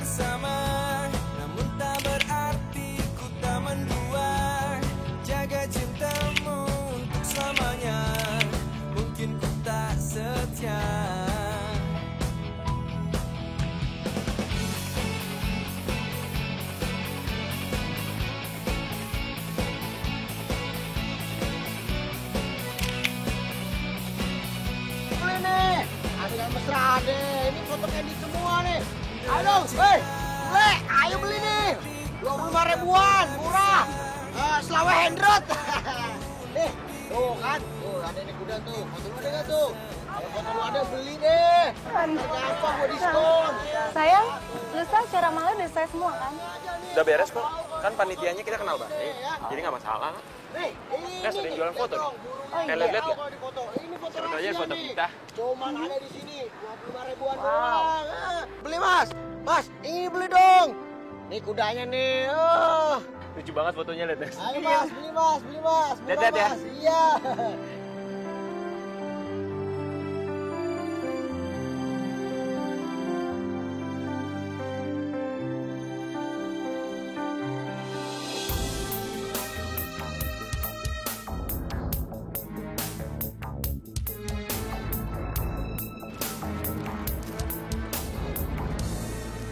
bersama, namun tak berarti ku tak mendua. Jaga cintamu untuk selamanya, mungkin ku tak setia. Mesra deh, ini foto candy semua nih. Ayo, hei, ayo beli nih. 25 ribuan, murah. Selawe handrot. Tuh kan, tuh ada ini kuda tuh. Foto lu ada nggak tuh? Kalau foto lu ada beli deh. Gampang buat diskon. Sayang, lusa cara malu udah saya semua kan? Udah beres kok, kan panitianya kita kenal baik, jadi nggak masalah. Nih, ini Kan sering jualan foto nih. Oh iya. Lihat nggak? Ini foto Sebut aja foto kita. Cuman ada di sini, 25 ribuan doang. Beli mas, mas, ini beli dong. Nih kudanya nih. Lucu banget fotonya, lihat Nes. Ayo mas, beli mas, beli mas. Lihat ya. Iya.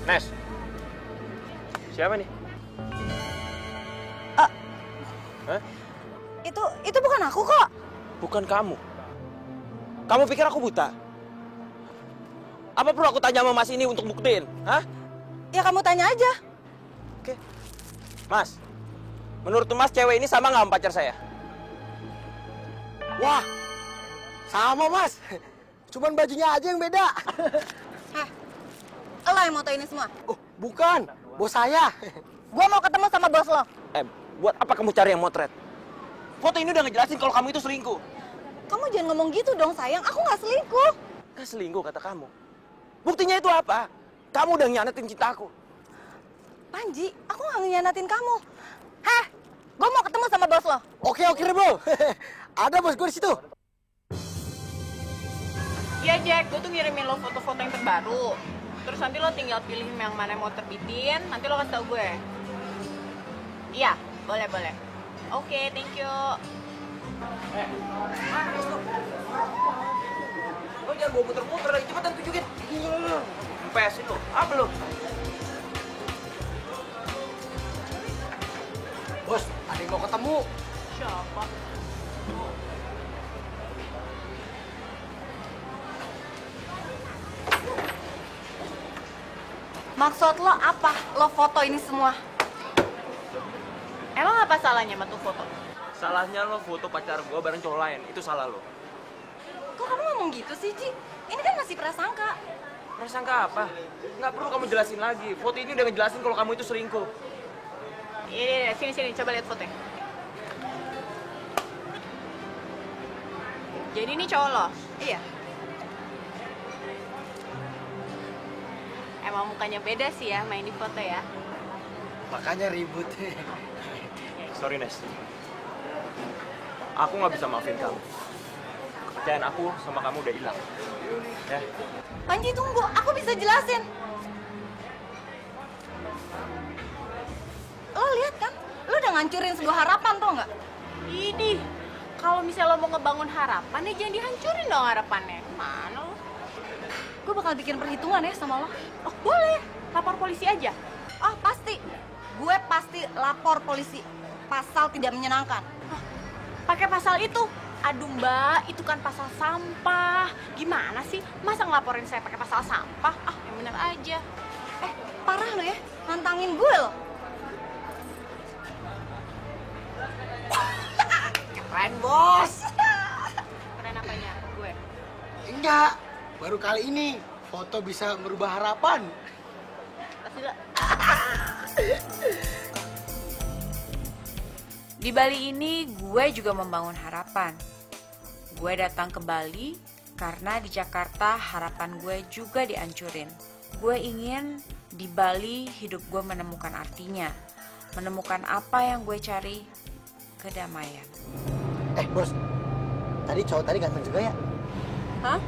Nes, siapa nih? Hah? Itu bukan aku kok. Bukan kamu. Kamu pikir aku buta? Apa perlu aku tanya sama Mas ini untuk buktiin? Hah? Ya kamu tanya aja. Oke. Mas, menurut Mas cewek ini sama nggak sama pacar saya? Wah, sama mas. Cuman bajunya aja yang beda. Lo yang moto ini semua? Oh, bukan, bos saya. Gua mau ketemu sama bos lo. Buat apa kamu cari yang motret? Foto ini udah ngejelasin kalau kamu itu selingkuh. Kamu jangan ngomong gitu dong sayang, aku nggak selingkuh. Nggak selingkuh kata kamu. Buktinya itu apa? Kamu udah ngianatin cintaku. Panji, aku nggak ngianatin kamu. Gua mau ketemu sama bos lo. Oke, Rebo. Ada bos gue di situ. Iya Jack, gue tuh ngirimin lo foto-foto yang terbaru. Terus nanti lo tinggal pilih yang mana yang mau terbitin, nanti lo kasih tau gue. Iya, boleh. Oke, thank you. Lo jangan bawa muter-muter lagi, cepetan tunjukin. Empesin lo, apa lo? Bos, ada yang mau ketemu. Siapa? Maksud lo apa? Lo foto ini semua? Emang apa salahnya sama tuh foto? Salahnya lo foto pacar gua bareng cowok lain, itu salah lo. Kok kamu ngomong gitu sih, Ci? Ini kan masih prasangka. Prasangka apa? Nggak perlu kamu jelasin lagi. Foto ini udah ngejelasin kalau kamu itu selingkuh. Iya, sini, coba lihat fotonya. Jadi ini cowok lo? Iya. Emang mukanya beda sih ya main di foto ya? Makanya ribut. Sorry, Nes. Aku nggak bisa maafin kamu. Kepercayaan aku sama kamu udah hilang. Ya. Panji tunggu, aku bisa jelasin. Lo lihat kan? Lo udah ngancurin sebuah harapan, tau nggak? Ini, kalau misalnya lo mau ngebangun harapan ya jangan dihancurin dong harapannya. Mana lo? Gue bakal bikin perhitungan ya sama lo. Oh boleh, lapor polisi aja. Oh pasti. Gue pasti lapor polisi. Pasal tidak menyenangkan. Pakai pasal itu. Aduh mbak, itu kan pasal sampah. Gimana sih? Masa ngelaporin saya pakai pasal sampah? Ah, yang bener aja. Parah lo ya, nantangin gue lo. Keren, bos. Keren apanya? Gue? Enggak, baru kali ini foto bisa merubah harapan. Pasti lo. Di Bali ini gue juga membangun harapan. Gue datang ke Bali karena di Jakarta harapan gue juga dihancurin. Gue ingin di Bali hidup gue menemukan artinya. Menemukan apa yang gue cari, kedamaian. Bos, tadi cowok tadi ganteng juga ya? Hah?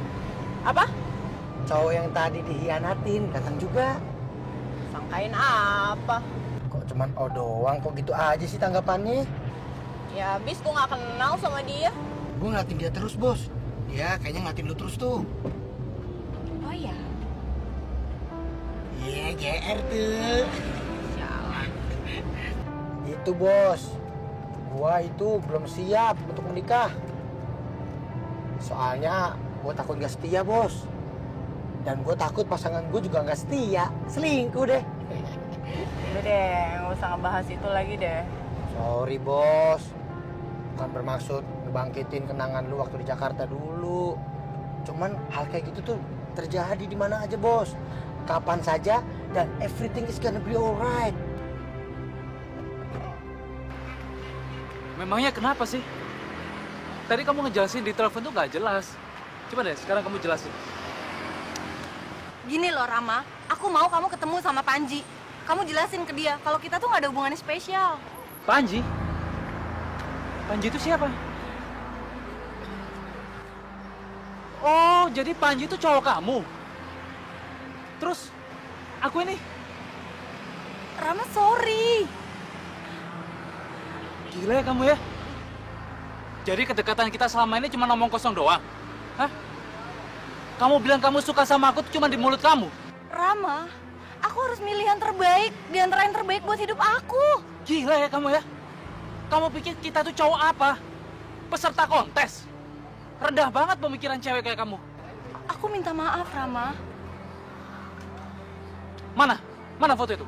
Apa? Cowok yang tadi dihianatin ganteng juga. Sangkain apa? Kok cuman O doang, kok gitu aja sih tanggapannya? Ya abis gue gak kenal sama dia. Gue ngeliatin dia terus, Bos. Dia kayaknya ngeliatin lu terus tuh. Oh ya? Iya, GR tuh. Sialan. Itu, Bos. Gua itu belum siap untuk menikah. Soalnya gue takut gak setia, Bos. Dan gue takut pasangan gue juga gak setia. Selingkuh deh. Udah deh, gak usah ngebahas itu lagi deh. Sorry, Bos. Bukan bermaksud ngebangkitin kenangan lu waktu di Jakarta dulu. Cuman hal kayak gitu tuh terjadi di mana aja, Bos. Kapan saja dan everything is gonna be alright. Memangnya kenapa sih? Tadi kamu ngejelasin di telepon tuh gak jelas. Coba deh, sekarang kamu jelasin. Gini loh Rama, aku mau kamu ketemu sama Panji. Kamu jelasin ke dia kalau kita tuh gak ada hubungannya spesial. Panji? Panji itu siapa? Oh, jadi Panji itu cowok kamu? Terus, aku ini? Rama sorry. Gila ya kamu ya? Jadi kedekatan kita selama ini cuma ngomong kosong doang? Hah? Kamu bilang kamu suka sama aku tuh cuma di mulut kamu? Rama, aku harus milih yang terbaik di antara yang terbaik buat hidup aku. Gila ya kamu ya? Kamu pikir kita tuh cowok apa? Peserta kontes? Rendah banget pemikiran cewek kayak kamu. Aku minta maaf Rama. Mana? Mana foto itu?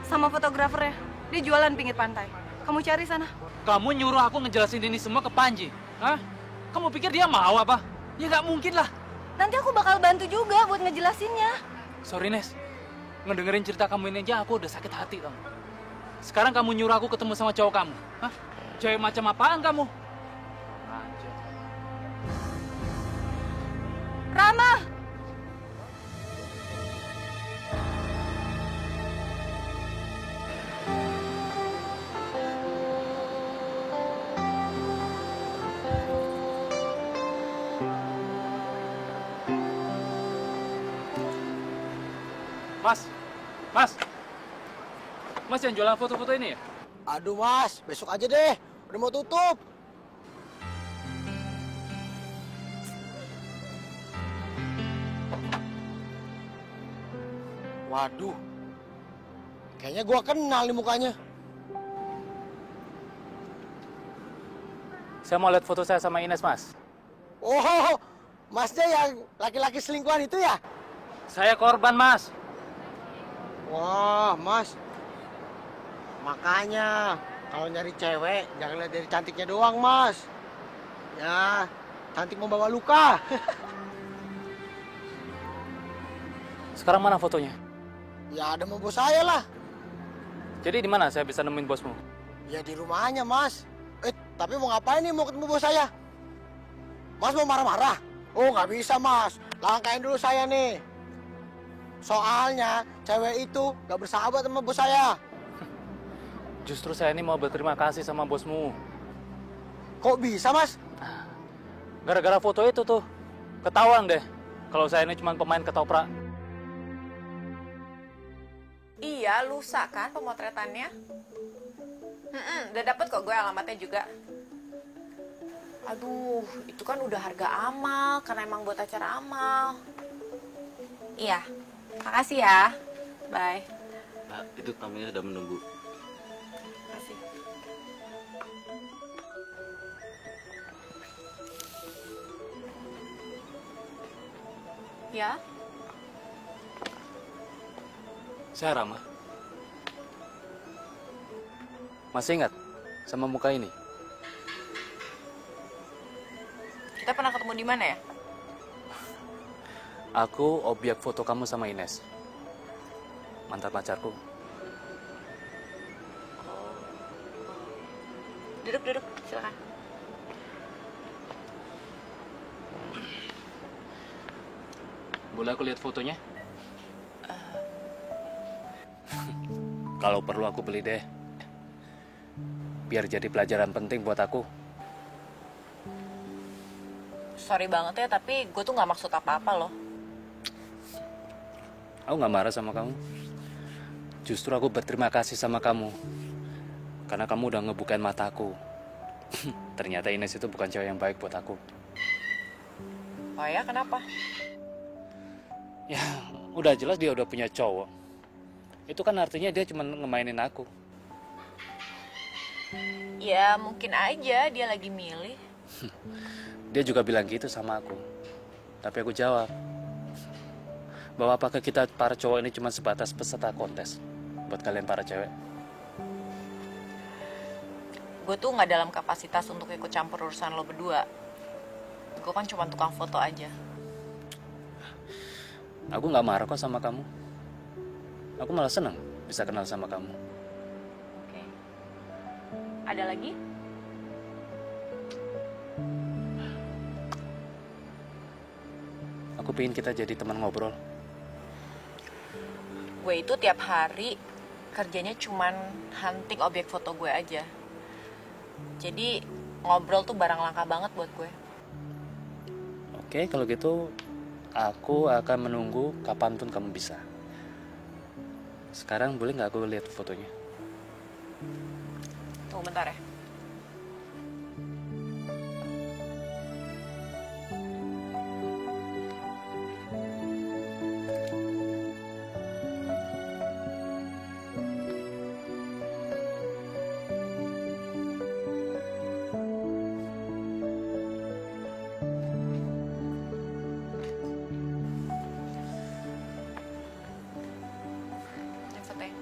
Sama fotografernya, dia jualan pinggir pantai. Kamu cari sana. Kamu nyuruh aku ngejelasin ini semua ke Panji? Hah? Kamu pikir dia mau apa? Ya nggak mungkin lah. Nanti aku bakal bantu juga buat ngejelasinnya. Sorry Nes, ngedengerin cerita kamu ini aja aku udah sakit hati kamu. Sekarang kamu nyuruh aku ketemu sama cowok kamu? Hah? Cewek macam apaan kamu? Anjir. Rama! Mas yang jualan foto-foto ini ya? Aduh, Mas. Besok aja deh. Udah mau tutup. Waduh. Kayaknya gua kenal nih mukanya. Saya mau lihat foto saya sama Ines, Mas. Oh, Masnya yang laki-laki selingkuhan itu ya? Saya korban, Mas. Wah, Mas. Makanya kalau nyari cewek jangan lihat dari cantiknya doang, Mas. Ya, cantik membawa luka. Sekarang mana fotonya? Ya ada sama bos saya lah. Jadi di mana saya bisa nemuin bosmu? Ya di rumahnya, Mas. Tapi mau ngapain nih mau ketemu bos saya? Mas mau marah-marah? Oh, nggak bisa, Mas. Langkain dulu saya nih. Soalnya cewek itu nggak bersahabat sama bos saya. Justru saya ini mau berterima kasih sama bosmu. Kok bisa, Mas? Gara-gara foto itu tuh, ketahuan deh kalau saya ini cuma pemain ketoprak. Iya, lusa kan pemotretannya? Udah dapet kok gue alamatnya juga. Aduh, itu kan udah harga amal, karena emang buat acara amal. Iya, makasih ya. Bye. Nah, itu tamunya sudah menunggu. Makasih. Ya? Saya Rama. Masih ingat sama muka ini? Kita pernah ketemu di mana ya? Aku objek foto kamu sama Ines. Mantan pacarku. Duduk, silakan. Boleh aku lihat fotonya? Kalau perlu aku beli deh. Biar jadi pelajaran penting buat aku. Sorry banget ya, tapi gue tuh gak maksud apa-apa loh. Aku nggak marah sama kamu. Justru aku berterima kasih sama kamu. Karena kamu udah ngebukain mataku. Ternyata Ines itu bukan cewek yang baik buat aku. Oh ya, kenapa? Ya, udah jelas dia udah punya cowok. Itu kan artinya dia cuma ngemainin aku. Ya, mungkin aja dia lagi milih. Dia juga bilang gitu sama aku. Tapi aku jawab, bahwa apakah kita para cowok ini cuma sebatas peserta kontes buat kalian para cewek? Gue tuh nggak dalam kapasitas untuk ikut campur urusan lo berdua. Gue kan cuma tukang foto aja. Aku nggak marah kok sama kamu. Aku malah senang bisa kenal sama kamu. Oke. Ada lagi? Aku pengen kita jadi teman ngobrol. Gue itu tiap hari kerjanya cuman hunting objek foto gue aja. Jadi ngobrol tuh barang langka banget buat gue. Oke, kalau gitu aku akan menunggu kapanpun kamu bisa. Sekarang boleh nggak aku lihat fotonya? Tunggu bentar ya. Yang fotonya.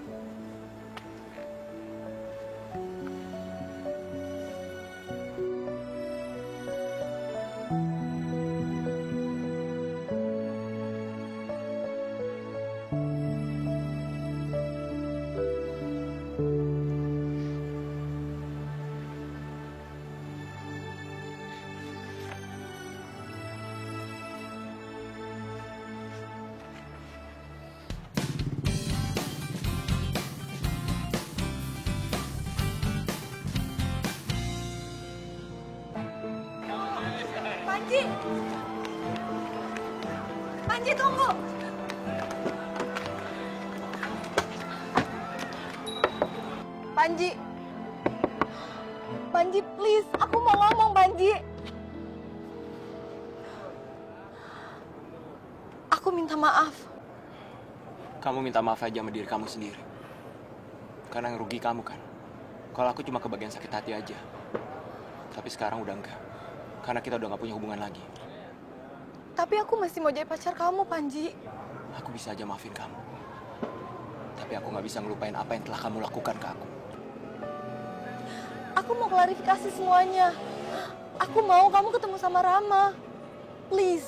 Panji! Panji, tunggu! Panji! Panji, please. Aku mau ngomong, Panji. Aku minta maaf. Kamu minta maaf aja sama diri kamu sendiri. Karena yang rugi kamu kan. Kalau aku cuma kebagian sakit hati aja. Tapi sekarang udah enggak. Karena kita udah gak punya hubungan lagi. Tapi aku masih mau jadi pacar kamu, Panji. Aku bisa aja maafin kamu. Tapi aku gak bisa ngelupain apa yang telah kamu lakukan ke aku. Aku mau klarifikasi semuanya. Aku mau kamu ketemu sama Rama. Please.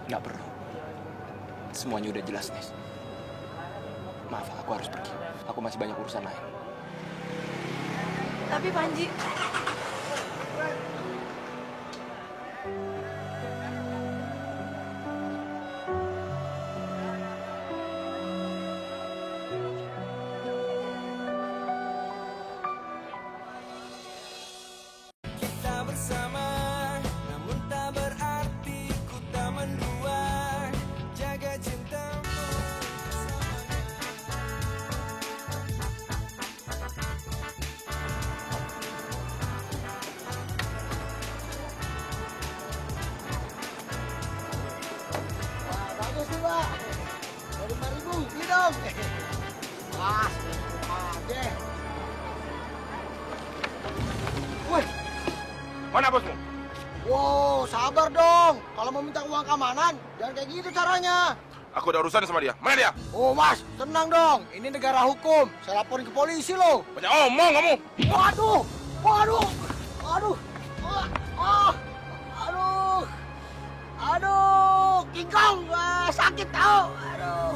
Gak perlu. Semuanya udah jelas, Nes. Maaf, aku harus pergi. Aku masih banyak urusan lain. Tapi Panji... Kita bersama, namun tak berarti ku tak mendua. Jaga cintamu Wah, bagus nih, Pak. Dari 5.000, beli dong. Pas, aja. Wih, Mana bosmu? wow, sabar dong. Kalau mau minta uang keamanan, jangan kayak gitu caranya. Aku ada urusan sama dia. Mana dia? Oh, Mas, tenang dong. Ini negara hukum. Saya laporin ke polisi loh. Banyak omong kamu. Waduh, waduh, waduh, aduh, aduh, King Kong, sakit tau, aduh.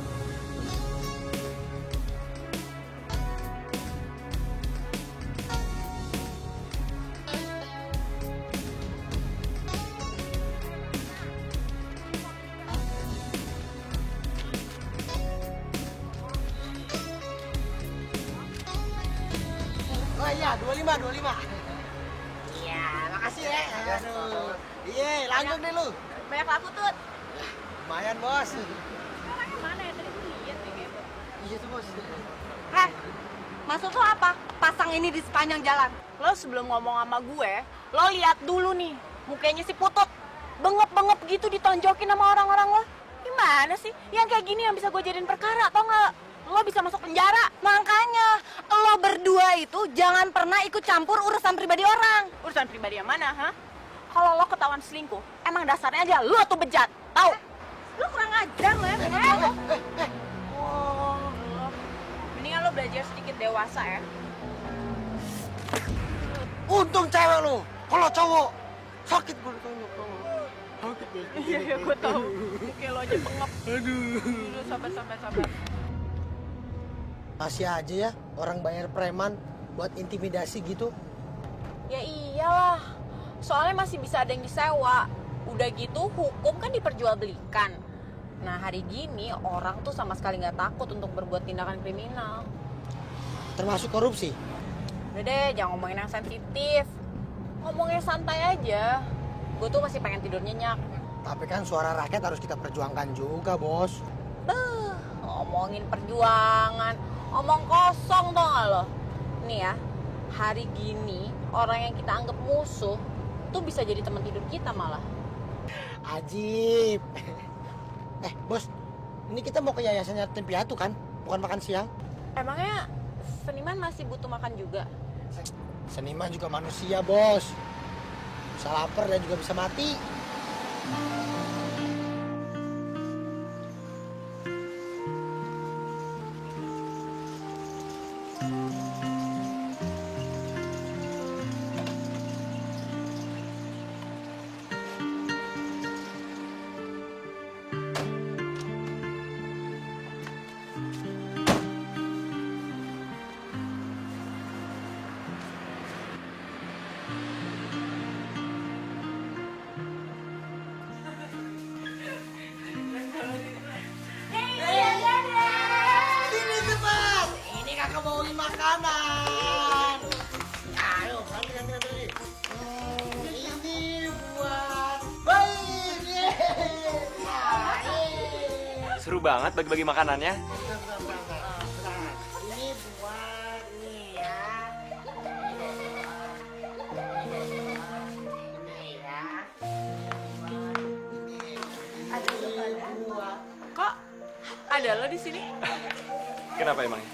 Oh iya, 25. Iya, makasih ya. Aduh. Iya, lanjut deh lu. Banyak laku, Tut. Lumayan, Bos. Mana? bos. Heh, maksud lo apa? Pasang ini di sepanjang jalan. Lo sebelum ngomong sama gue, lo lihat dulu nih, mukanya si Putut. Bengep-bengep gitu ditonjokin sama orang-orang lo. Gimana sih? Yang kayak gini yang bisa gue jadiin perkara, tau nggak? Lo bisa masuk penjara. Makanya, lo berdua itu jangan pernah ikut campur urusan pribadi orang. Urusan pribadi yang mana, ha? Kalau lo ketahuan selingkuh, emang dasarnya aja lo tuh bejat, tau? Lo kurang ajar lo ya. Oh, mendingan lo belajar sedikit dewasa ya. Untung cewek lo. Kalau cowok sakit gue ditanya. Sakit gue. Iya, gue tahu. Muka lo aja pengep. Aduh, sabar. Masih aja ya orang bayar preman buat intimidasi gitu. Ya iyalah, soalnya masih bisa ada yang disewa. Udah gitu hukum kan diperjualbelikan. Nah hari gini orang tuh sama sekali nggak takut untuk berbuat tindakan kriminal. Termasuk korupsi. Udah deh, jangan ngomongin yang sensitif. Ngomongnya santai aja. Gue tuh masih pengen tidur nyenyak. Tapi kan suara rakyat harus kita perjuangkan juga, bos. Ngomongin perjuangan, omong kosong tau gak lo? Nih ya, hari gini orang yang kita anggap musuh tuh bisa jadi teman tidur kita malah. Ajib. Bos, ini kita mau ke yayasan yatim piatu kan? Bukan makan siang. Emangnya seniman masih butuh makan juga? Seniman juga manusia, bos. Bisa lapar dan juga bisa mati. Makanan. Ayo, nanti. Ini buat bayi. Seru banget bagi-bagi makanannya. Ini buat nih ya. Ini ya. Ada buat. Kok ada lo di sini? Kenapa emangnya?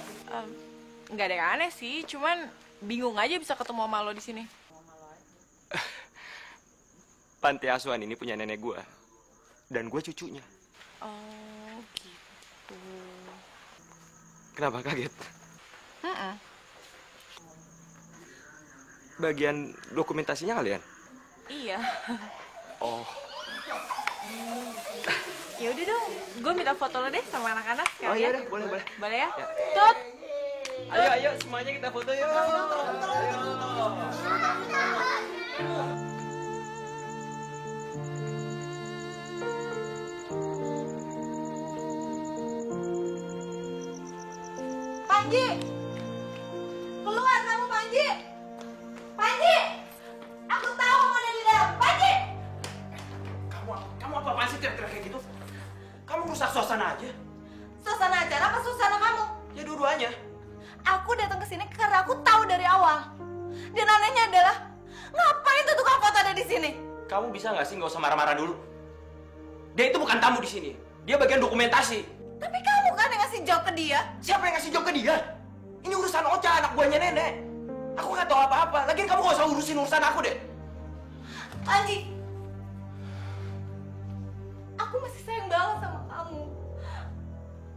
Nggak ada yang aneh sih, cuman bingung aja bisa ketemu sama lo di sini. Panti asuhan ini punya nenek gue. Dan gue cucunya. Oh, gitu. Kenapa kaget? Bagian dokumentasinya kalian? Iya. Oh. Ya udah dong, gue minta foto lo deh sama anak-anak. Oh iya deh, boleh. Boleh ya? Ya. Tut! Ayo, semuanya kita foto yuk. Panji! Keluar kamu, Panji! Panji! Aku tahu kamu ada di dalam. Panji! Kamu apa-apaan sih teriak-teriak kayak gitu? Kamu rusak suasana aja. Suasana acara apa suasana kamu? Ya dua-duanya. Aku datang ke sini karena aku tahu dari awal. Dan anehnya adalah, ngapain tuh tukang foto ada di sini? Kamu bisa nggak sih nggak usah marah-marah dulu? Dia itu bukan tamu di sini. Dia bagian dokumentasi. Tapi kamu kan yang ngasih job ke dia. Siapa yang ngasih job ke dia? Ini urusan Ocha, anak buahnya nenek. Aku nggak tahu apa-apa. Lagian kamu nggak usah urusin urusan aku deh. Panji, aku masih sayang banget sama kamu.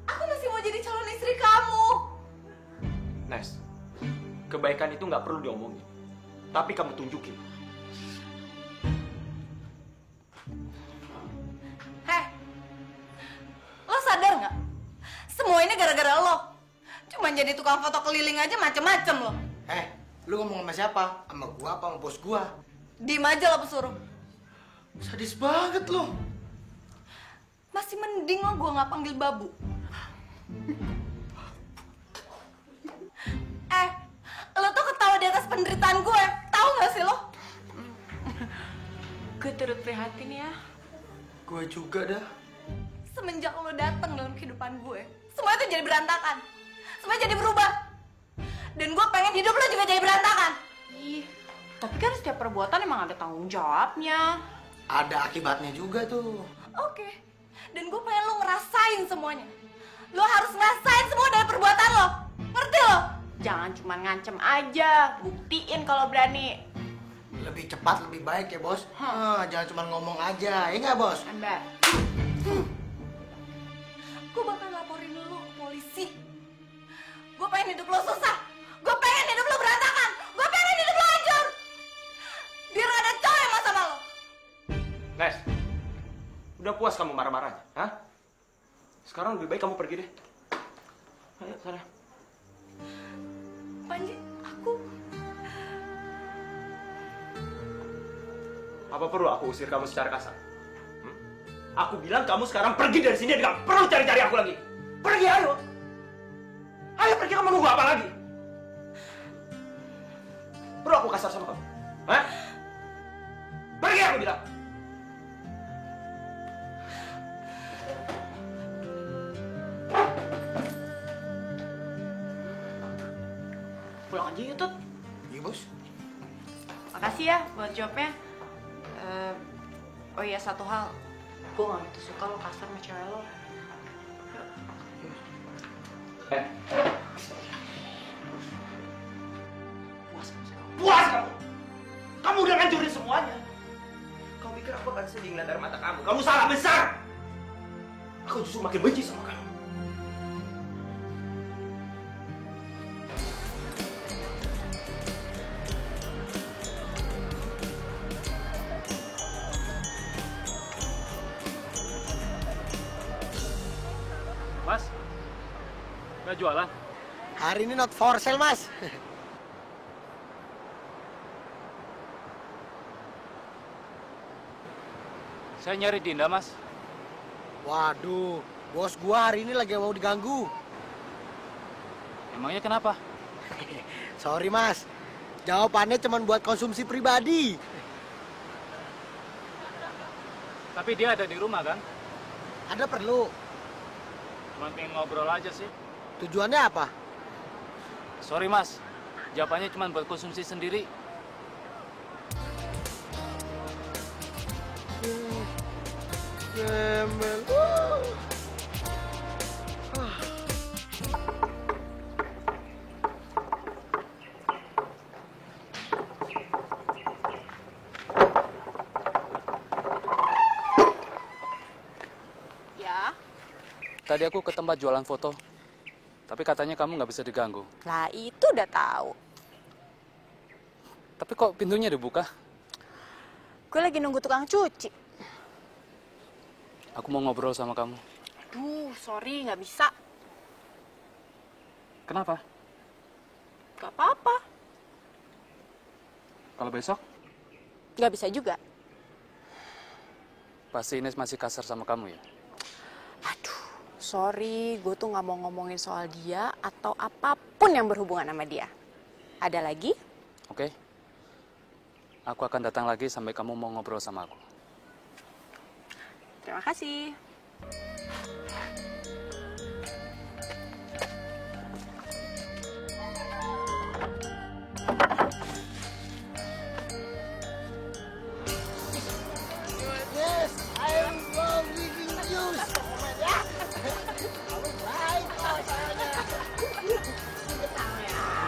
Aku masih mau jadi calon istri kamu. Nes, kebaikan itu nggak perlu diomongin. Tapi kamu tunjukin. Heh, lo sadar nggak? Semua ini gara-gara lo. Cuma jadi tukang foto keliling aja macem-macem lo. Lu ngomong sama siapa? Sama gua apa sama bos gua? Diem aja lo pesuruh. Sadis banget lo. Masih mending lo gue nggak panggil babu. Lo tuh ketawa di atas penderitaan gue. Tahu nggak sih lo? Gue turut prihatin ya. Gua juga dah. Semenjak lo datang dalam kehidupan gue, semua itu jadi berantakan. supaya jadi berubah. Dan gue pengen hidup lo juga jadi berantakan. Ih, tapi kan setiap perbuatan emang ada tanggung jawabnya. Ada akibatnya juga tuh. Oke. Dan gue pengen lo ngerasain semuanya. Lo harus ngerasain semua dari perbuatan lo. Ngerti lo? Jangan cuma ngancem aja, buktiin kalau berani. Lebih cepat, lebih baik ya, Bos. Jangan cuma ngomong aja, ya nggak, Bos? Ember. Gue bakal laporin lo ke polisi. Gue pengen hidup lo susah. Gue pengen hidup lo berantakan. Gue pengen hidup lo hancur. Biar gak ada cowok yang mau sama lo. Nes, udah puas kamu marah-marahnya? Hah? Sekarang lebih baik kamu pergi deh. Ayo, sana. Panji, aku... Apa perlu aku usir kamu secara kasar? Aku bilang kamu sekarang pergi dari sini dan gak perlu cari-cari aku lagi. Pergi, ayo. Ayo pergi, kamu nunggu apa lagi? Perlu aku kasar sama kamu? Hah? Pergi, aku bilang. Pulang aja yuk, Tut. Iya, Bos. Makasih ya buat jawabnya. Oh iya, satu hal. Gue gak gitu suka lo kasar sama cewek lo. Puas kamu? Kamu udah ngancurin semuanya. Kamu pikir aku akan sedih ngeliat air mata kamu? Kamu salah besar. Aku justru makin benci sama kamu. Mas, nggak jualan? Hari ini not for sale, Mas. Saya nyari Dinda, Mas. Waduh, bos gua hari ini lagi mau diganggu. Emangnya kenapa? Sorry, Mas. Jawabannya cuma buat konsumsi pribadi. Tapi dia ada di rumah, kan? Ada perlu. Cuma pengen ngobrol aja sih. Tujuannya apa? Sorry, Mas. Jawabannya cuma buat konsumsi sendiri. Gembel. Ya? Tadi aku ke tempat jualan foto. Tapi katanya kamu nggak bisa diganggu. Lah itu udah tahu. Tapi kok pintunya dibuka? Gue lagi nunggu tukang cuci. Aku mau ngobrol sama kamu. Duh, sorry nggak bisa. Kenapa? Gak apa-apa. Kalau besok? Nggak bisa juga. Pasti Ines masih kasar sama kamu ya? Aduh, sorry. Gue tuh nggak mau ngomongin soal dia atau apapun yang berhubungan sama dia. Ada lagi? Oke. Aku akan datang lagi sampai kamu mau ngobrol sama aku. Terima kasih. Yes, I am living news. Ya. Kamu baik rasanya.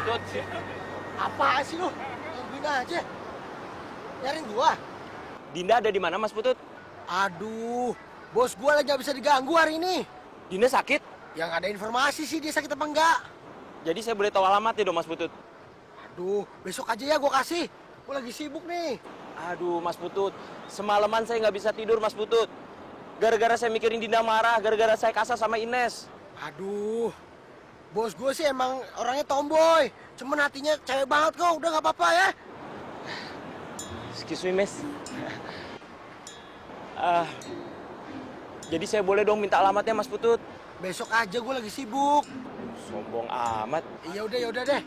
Tut, Apaan sih lu? Tungguin aja. Nyariin gua. Dinda ada di mana, Mas Putut? Aduh, bos gua lagi gak bisa diganggu hari ini. Dinda sakit? Yang ada informasi sih dia sakit apa enggak. Jadi saya boleh tahu alamatnya dong, Mas Putut? Aduh, besok aja ya gua kasih. Gua lagi sibuk nih. Aduh, Mas Putut. Semalaman saya nggak bisa tidur, Mas Putut. Gara-gara saya mikirin Dinda marah, gara-gara saya kasar sama Ines. Aduh, bos gue sih emang orangnya tomboy. Cuman hatinya cewek banget kok, udah nggak apa-apa ya. Excuse me, Miss. Jadi saya boleh dong minta alamatnya, Mas Putut? Besok aja gue lagi sibuk. Sombong amat. Ya udah deh.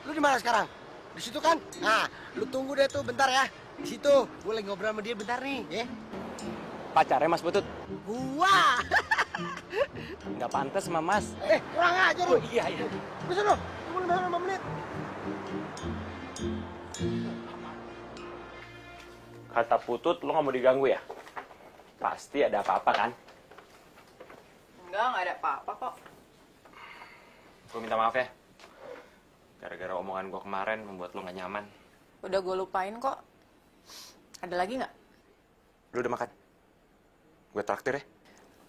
Lu di mana sekarang? Di situ kan? Nah, lu tunggu deh tuh bentar ya. Di situ, gue lagi ngobrol sama dia bentar nih, ya. Pacarnya Mas Putut? Gua. Nggak pantas sama Mas. Kurang ajar lu. Iya. Bisa lu. Tunggu 5 menit. Kata Putut, lo nggak mau diganggu ya? Pasti ada apa-apa kan? Enggak ada apa-apa kok. Gue minta maaf ya. Gara-gara omongan gue kemarin membuat lo nggak nyaman. Udah gue lupain kok. Ada lagi nggak? Lo udah makan? Gue traktir ya?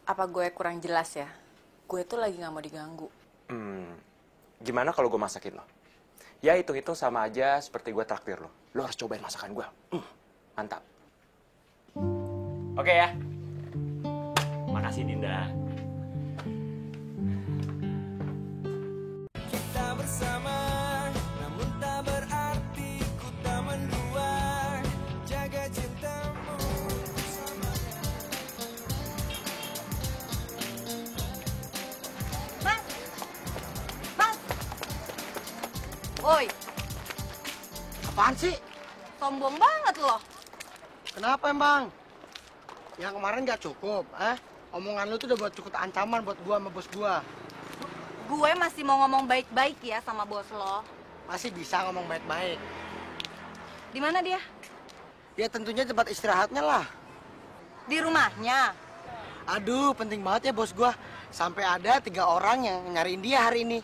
Apa gue kurang jelas ya? Gue tuh lagi nggak mau diganggu. Gimana kalau gue masakin lo? Ya hitung-hitung sama aja seperti gue traktir lo. Lo harus cobain masakan gue. Mantap. Oke ya. Makasih Dinda. Kita bersama, namun tak berarti ku tak mendua. Jaga cintamu bersamanya. Bang! Woi, Apaan sih? sombong banget loh. Kenapa emang? Yang kemarin nggak cukup, Omongan lu tuh udah buat cukup ancaman buat gua sama bos gua. Gue masih mau ngomong baik-baik ya sama bos lo. Masih bisa ngomong baik-baik. Di mana dia? Ya tentunya tempat istirahatnya lah. Di rumahnya. Aduh, penting banget ya bos gua. Sampai ada 3 orang yang nyariin dia hari ini.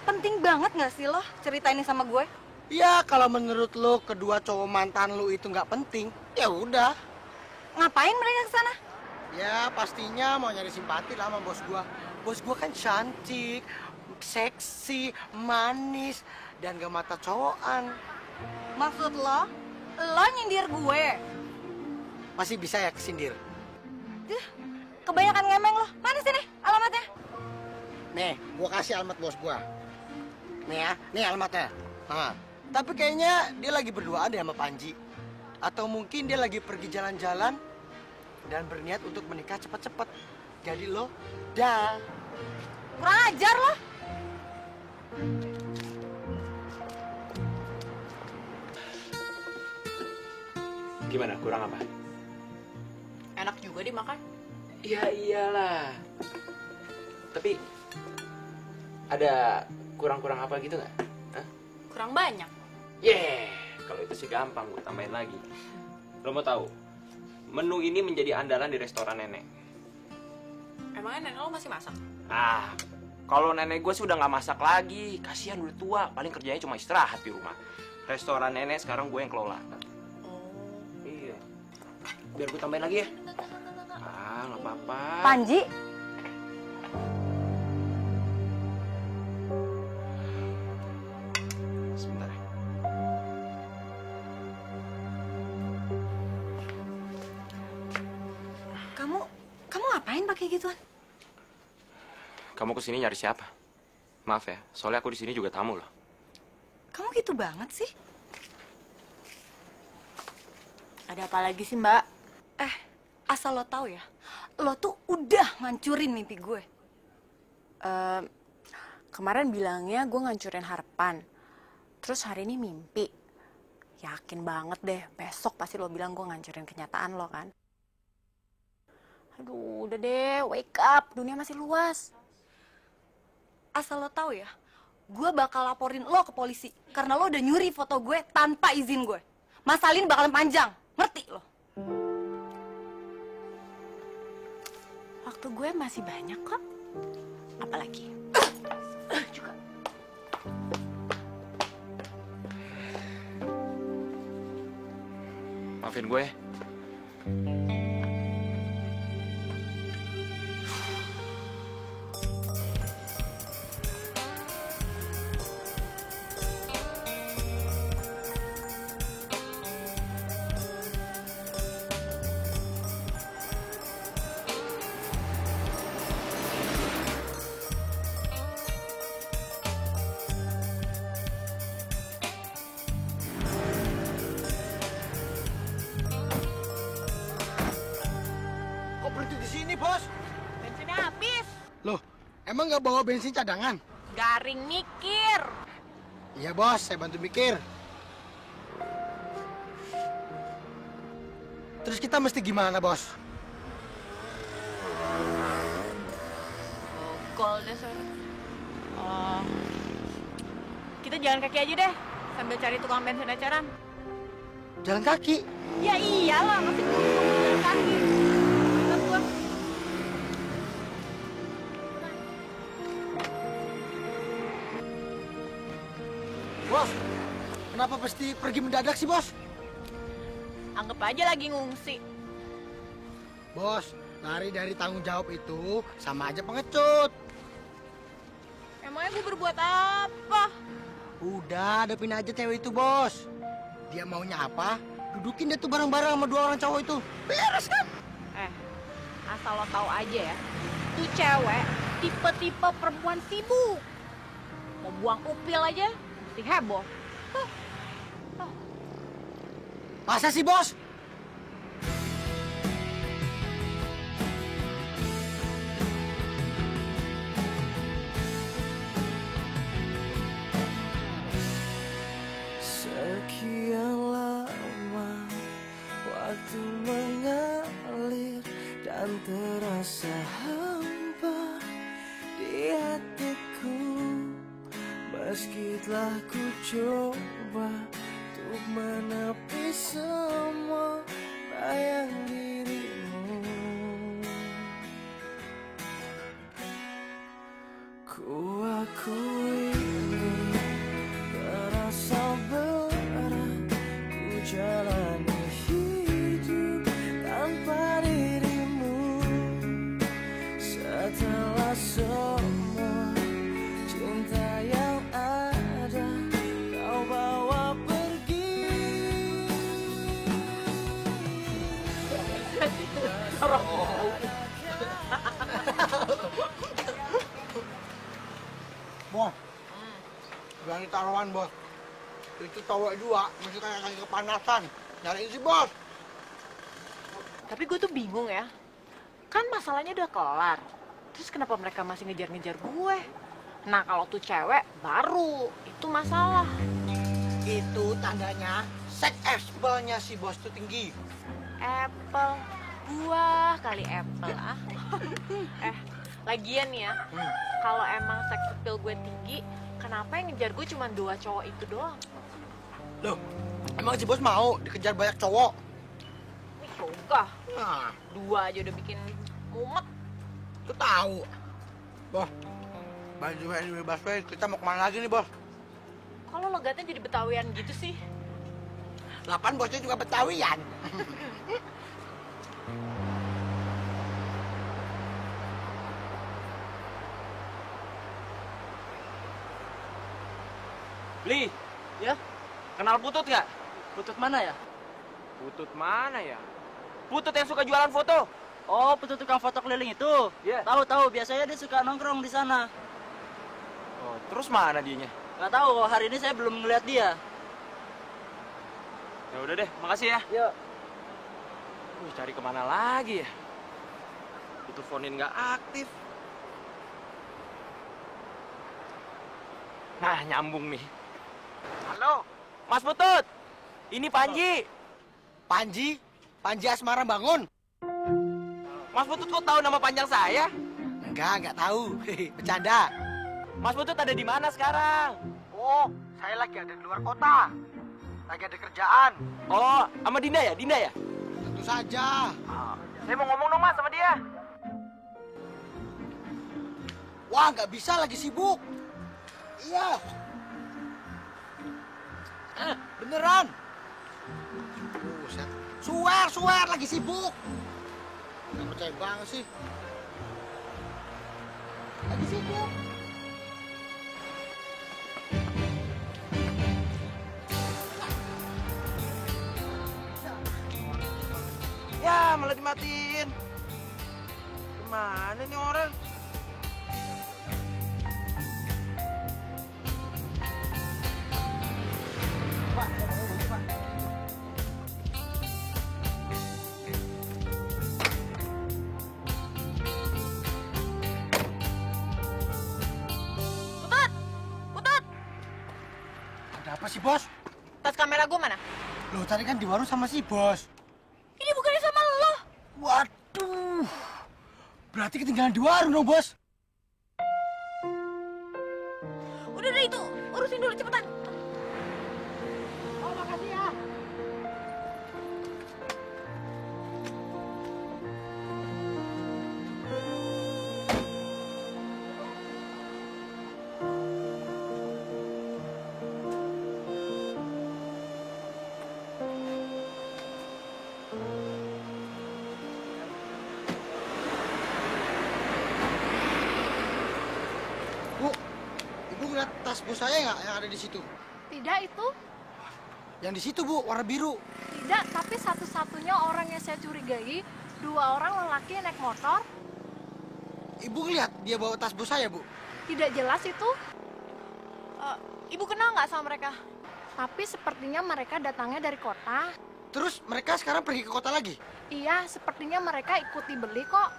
Penting banget nggak sih lo cerita ini sama gue? Ya kalau menurut lu kedua cowok mantan lu itu nggak penting, ya udah. Ngapain mereka ke sana? Ya pastinya mau nyari simpati lah sama bos gua. Bos gua kan cantik, seksi, manis, dan gak mata cowokan. Maksud lo nyindir gue? Masih bisa ya kesindir? Kebanyakan ngemeng lo. Mana sini alamatnya? Nih, gua kasih alamat bos gua. Nih ya, nih alamatnya. Tapi kayaknya dia lagi berduaan deh sama Panji. Atau mungkin dia lagi pergi jalan-jalan dan berniat untuk menikah cepat-cepat. Jadi lo, dah. Kurang ajar lo. Gimana? Kurang apa? Enak juga dimakan. Ya iyalah. Tapi ada kurang-kurang apa gitu nggak? Kurang banyak. Kalau itu sih gampang, gue tambahin lagi. Lo mau tahu? Menu ini menjadi andalan di restoran nenek. Emangnya nenek lo masih masak? Kalau nenek gue sih udah nggak masak lagi. Kasihan udah tua, paling kerjanya cuma istirahat di rumah. Restoran nenek sekarang gue yang kelola. Iya. Biar gue tambahin lagi ya. Nggak apa-apa. Panji, Sebentar ya. kamu ngapain pakai gituan? Kamu kesini nyari siapa? Maaf ya, soalnya aku di sini juga tamu loh. Kamu gitu banget sih? Ada apa lagi sih, Mbak? Asal lo tahu ya, lo tuh udah ngancurin mimpi gue. Kemarin bilangnya gue ngancurin harapan. Terus hari ini mimpi. Yakin banget deh, besok pasti lo bilang gue ngancurin kenyataan lo kan? Aduh, udah deh, wake up. Dunia masih luas. Asal lo tahu ya, gue bakal laporin lo ke polisi karena lo udah nyuri foto gue tanpa izin gue. Masalah ini bakalan panjang, ngerti lo? Waktu gue masih banyak kok. Apalagi? Juga. Maafin gue ya. Kok berhenti di sini, bos? Bensinnya habis. Loh, emang nggak bawa bensin cadangan? Garing mikir. Iya, bos, saya bantu mikir. Terus kita mesti gimana, bos? Togol dasar. Oh, kita jalan kaki aja deh, sambil cari tukang bensin eceran. Jalan kaki. Ya iyalah, masih jalan kaki. Ikut gua. Bos, kenapa pasti pergi mendadak sih, Bos? Anggap aja lagi ngungsi. Bos, lari dari tanggung jawab itu sama aja pengecut. Emangnya gue berbuat apa? Udah, hadapin aja cewek itu, Bos. Dia maunya apa? Dudukin deh tuh bareng-bareng sama 2 orang cowok itu. Beres kan? Asal lo tahu aja ya, tuh cewek tipe-tipe perempuan sibuk. Mau buang upil aja, mesti heboh. Masa sih, Bos? Sekian lama waktu mengalir dan terasa hampa di hatiku. Meski telah ku coba untuk menepi semua bayang dirimu, ku akui terasa berat ku jalani hidup tanpa dirimu. Setelah semua cinta yang ada kau bawa pergi. Bos, berani taruhan, Bos. Itu cowok 2 masih kayak kepanasan. Nyariin si Bos. Tapi gue tuh bingung ya, kan masalahnya udah kelar. Terus kenapa mereka masih ngejar-ngejar gue? Nah kalau tuh cewek baru, itu masalah. Itu tandanya sex appeal-nya si Bos tuh tinggi. Apple, buah kali apple ah. Lagian nih ya, kalau emang sex appeal gue tinggi, kenapa yang ngejar gue cuma 2 cowok itu doang? Loh, emang si Bos mau dikejar banyak cowok? Nih kagak, Nah, 2 aja udah bikin mumet. lu tahu. Bos, baju anyway busway, kita mau kemana lagi nih, Bos? Kalau logatnya jadi Betawian gitu sih? 8 Bosnya juga Betawian. Li, Ya, kenal Putut nggak? Putut mana ya? Putut mana ya? Putut yang suka jualan foto. Oh, Putut tukang foto keliling itu. Iya. Tahu, biasanya dia suka nongkrong di sana. Oh, terus mana dianya? Nggak tahu, hari ini saya belum ngeliat dia. Ya udah deh, makasih ya. Yuk. Cari kemana lagi ya? Diteleponin nggak aktif. Nah, nyambung nih. Halo, Mas Putut, ini Panji. Panji? Panji Asmara Bangun? Mas Putut kok tahu nama panjang saya? Enggak tahu. Bercanda. Mas Putut ada di mana sekarang? Oh, saya lagi ada di luar kota. Lagi ada kerjaan. Oh, sama Dinda ya? Dinda ya? Tentu saja. Saya mau ngomong dong Mas sama dia. Wah, nggak bisa, lagi sibuk. Iya. Beneran. Buset. Swear, lagi sibuk. Nggak percaya banget sih. Lagi sibuk. Ya, malah dimatiin. Gimana nih orang? Putut! Ada apa sih, Bos? Tas kamera gue mana? Loh, tadi kan di warung sama si Bos. Ini bukannya sama lo. Waduh. Berarti ketinggalan di warung dong, Bos. Udah deh itu, urusin dulu cepetan. Oh, makasih ya. Bu, Ibu ngeliat tas bos saya nggak yang ada di situ? Tidak itu, Yang di situ Bu, warna biru. tidak, tapi satu-satunya orang yang saya curigai, 2 orang lelaki yang naik motor, Ibu ngeliat dia bawa tas bos saya Bu? tidak jelas itu, Ibu kenal nggak sama mereka? tapi sepertinya mereka datangnya dari kota. Terus mereka sekarang pergi ke kota lagi? Iya, sepertinya mereka ikuti beli kok.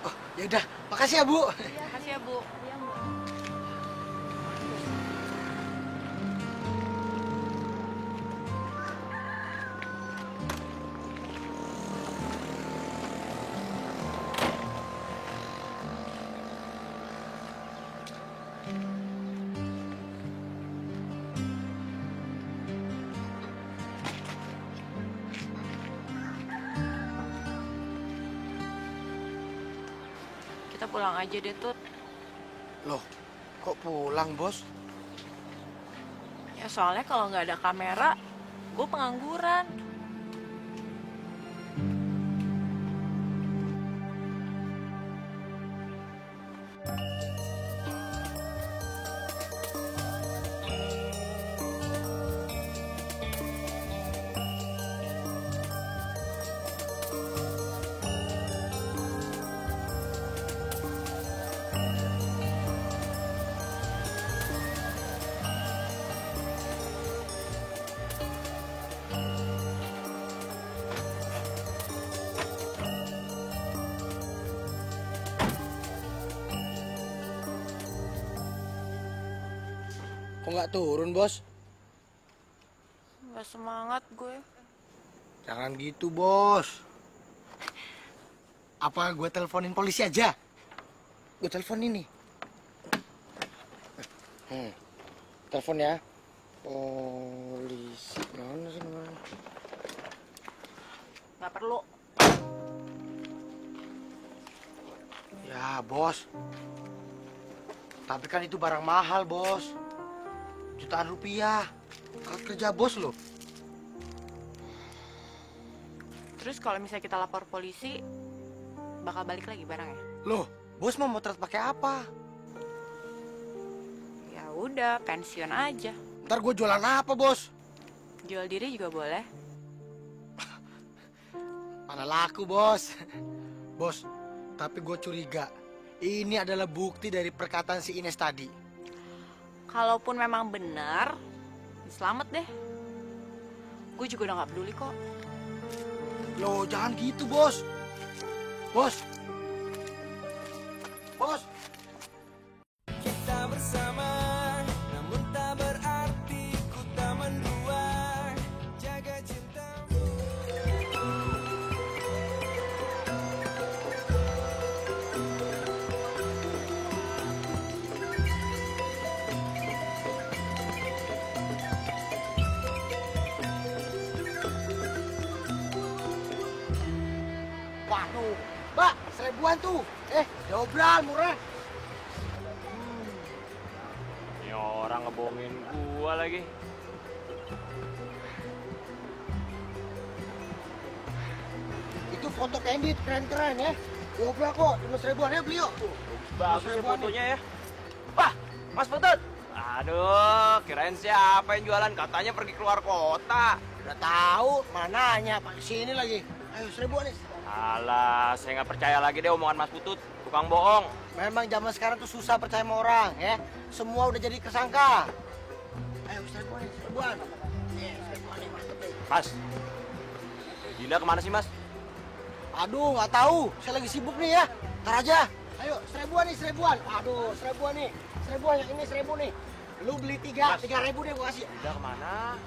Oh, ya udah, makasih ya Bu. Iya, Makasih ya, Bu. Iya, Bu. Kita pulang aja deh, Tut. Loh, kok pulang bos? Ya soalnya kalau nggak ada kamera, gue pengangguran. Kok nggak turun bos? Nggak semangat gue. Jangan gitu bos. Apa gue teleponin polisi aja? Gue telepon ini. Telepon ya. Polisi mana sih namanya? Nggak perlu. Ya bos. Tapi kan itu barang mahal bos. Jutaan rupiah. Alat kerja bos loh. Terus kalau misalnya kita lapor polisi, bakal balik lagi barangnya? Loh, bos mau motret pakai apa? Ya udah, pensiun aja. Ntar gue jualan apa bos? Jual diri juga boleh. Mana laku bos. Bos, tapi gue curiga. Ini adalah bukti dari perkataan si Ines tadi. Kalaupun memang benar, selamat deh. Gue juga udah nggak peduli kok. Loh, jangan gitu bos. Bos. Bos. Kita bersama, namun tak berarti ku tak mendua. Jaga cintamu. Waduh, Mbak, 1000-an tuh. Dobral murah. Ini orang ngebohongin gua lagi. Itu foto candid, keren-keren ya. Dobral kok, 5.000-an ya beli yuk. Bagus ya 5.000-an nih. fotonya ya. Wah, Mas Putut. Aduh, kirain siapa yang jualan? Katanya pergi keluar kota. Udah tahu, mana nanya, Pak sini lagi. Ayo 1000-an nih. Alah, saya nggak percaya lagi deh omongan Mas Putut. Tukang bohong. Memang zaman sekarang tuh susah percaya sama orang ya. Semua udah jadi kesangka. Ayo 1000-an nih, 1000-an. Nih, 1000-an nih, mantep nih. Mas, Dinda kemana sih Mas? Aduh, nggak tahu. Saya lagi sibuk nih ya. Ntar aja. Ayo, 1000-an nih, 1000-an. Aduh, 1000-an nih. 1000-an yang ini 1000 nih. Lu beli 3.000 deh gua kasih. Dinda kemana?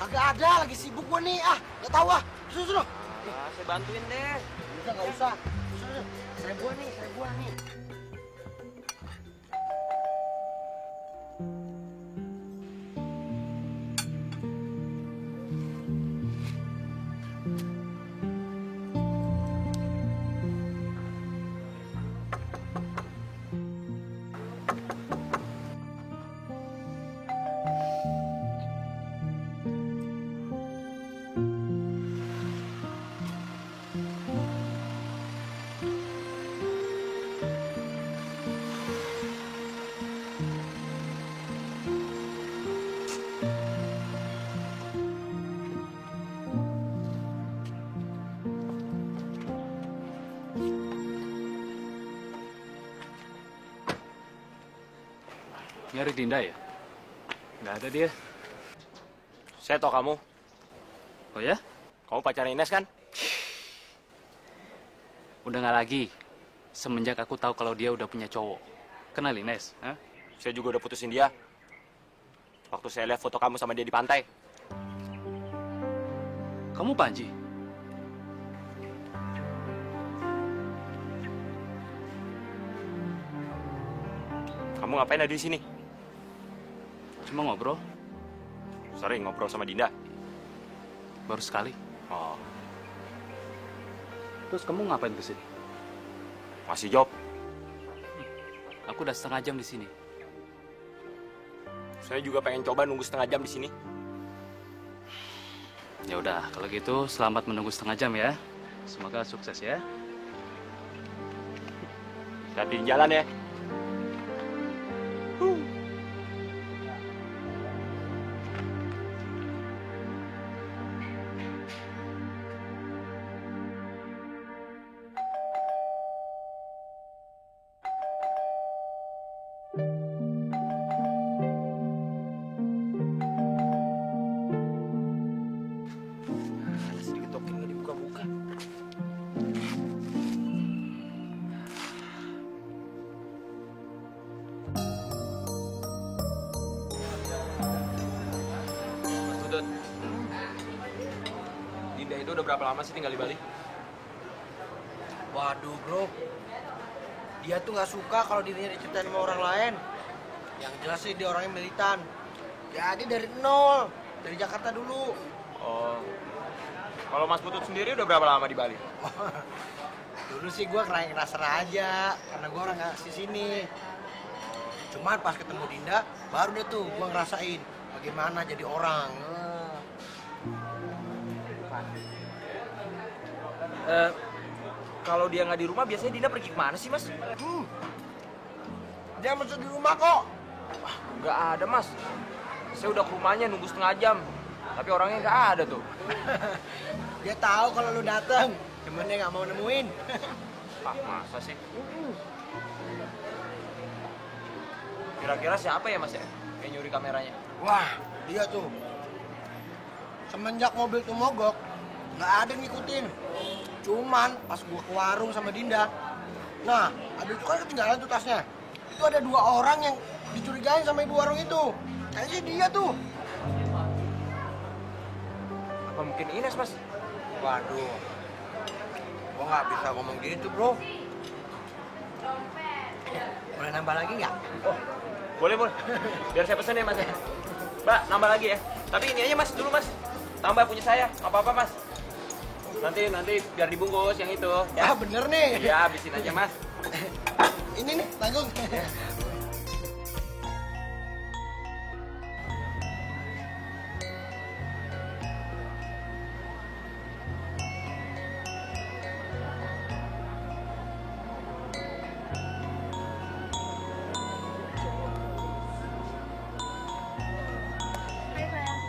Kagak ada, lagi sibuk gua nih. Ah, nggak tahu ah. Suruh. Ah, saya bantuin deh. Udah nggak usah. Suruh. 1000-an nih, 1000-an nih. Nyari Dinda ya? Nggak ada dia. Saya tahu kamu. Oh ya? Kamu pacarnya Ines kan? Udah nggak lagi. Semenjak aku tahu kalau dia udah punya cowok. Kenal Ines? Hah? Saya juga udah putusin dia. Waktu saya lihat foto kamu sama dia di pantai. Kamu Panji? Kamu ngapain ada di sini? Cuma ngobrol. Sering ngobrol sama Dinda. Baru sekali. Oh, Terus kamu ngapain ke sini? masih job. Aku udah setengah jam di sini. Saya juga pengen coba nunggu setengah jam di sini. Ya udah, kalau gitu selamat menunggu setengah jam ya. Semoga sukses ya. Hati di jalan ya. Sedikit token nggak dibuka-buka. Mas Dudut, Dinda itu udah berapa lama sih tinggal di Bali? Waduh bro, dia tuh nggak suka kalau dirinya diceritain sama orang lain. Yang jelas sih dia orangnya militan. Jadi dari nol, dari Jakarta dulu. Oh, kalau Mas Putut sendiri udah berapa lama di Bali? Dulu sih gue ngerasa aja, karena gue orang asli sini. Cuman pas ketemu Dinda, baru deh tuh gue ngerasain bagaimana jadi orang. Kalau dia nggak di rumah, biasanya Dinda pergi kemana sih, Mas? Dia masuk di rumah kok. Nggak ada, Mas. Saya udah ke rumahnya nunggu setengah jam. Tapi orangnya nggak ada tuh. Dia tahu kalau lu dateng, cuman dia nggak mau nemuin. Ah, masa sih? Kira-kira siapa ya, Mas ya? Yang nyuri kameranya? Wah, dia tuh. Semenjak mobil tuh mogok, nggak ada yang ngikutin. Cuman pas gua ke warung sama Dinda, nah, habis itu kan ketinggalan tuh tasnya. Itu ada 2 orang yang dicurigain sama ibu warung itu. Kayaknya dia tuh. Apa mungkin Ines, Mas? Waduh, gua nggak bisa ngomong gitu bro. Boleh nambah lagi nggak? Oh, boleh, boleh. Biar saya pesen ya, Mas ya. Mbak, nambah lagi ya. Tapi ini aja, Mas, dulu, Mas. Tambah punya saya, nggak apa-apa, Mas. Nanti biar dibungkus yang itu. Ya bener nih. Ya, habisin aja, Mas. Ini nih, tanggung. Hai sayang.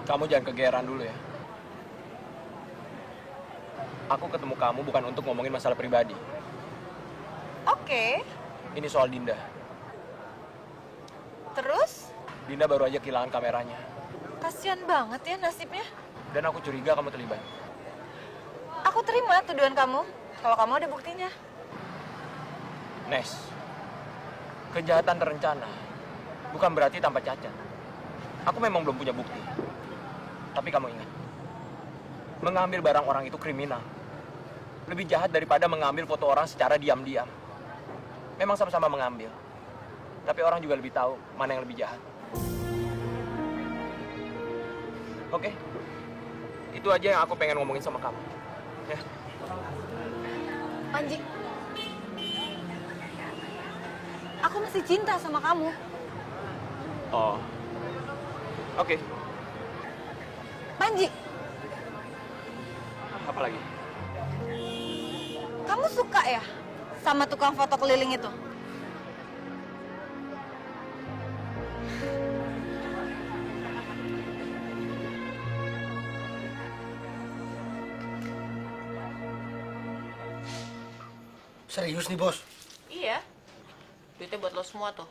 Kamu jangan kegeeran dulu ya. Aku ketemu kamu bukan untuk ngomongin masalah pribadi. Oke, Ini soal Dinda. terus? Dinda baru aja kehilangan kameranya. Kasian banget ya nasibnya. Dan aku curiga kamu terlibat. Aku terima tuduhan kamu, kalau kamu ada buktinya. Nes, kejahatan terencana bukan berarti tanpa cacat. Aku memang belum punya bukti. Tapi kamu ingat, mengambil barang orang itu kriminal. Lebih jahat daripada mengambil foto orang secara diam-diam. Memang sama-sama mengambil. Tapi orang juga lebih tahu mana yang lebih jahat. Oke, itu aja yang aku pengen ngomongin sama kamu. Ya. Panji, aku masih cinta sama kamu. Oh, oke. Panji, Apa lagi? kamu suka ya sama tukang foto keliling itu? Serius nih, Bos? Iya. Duitnya buat lo semua tuh.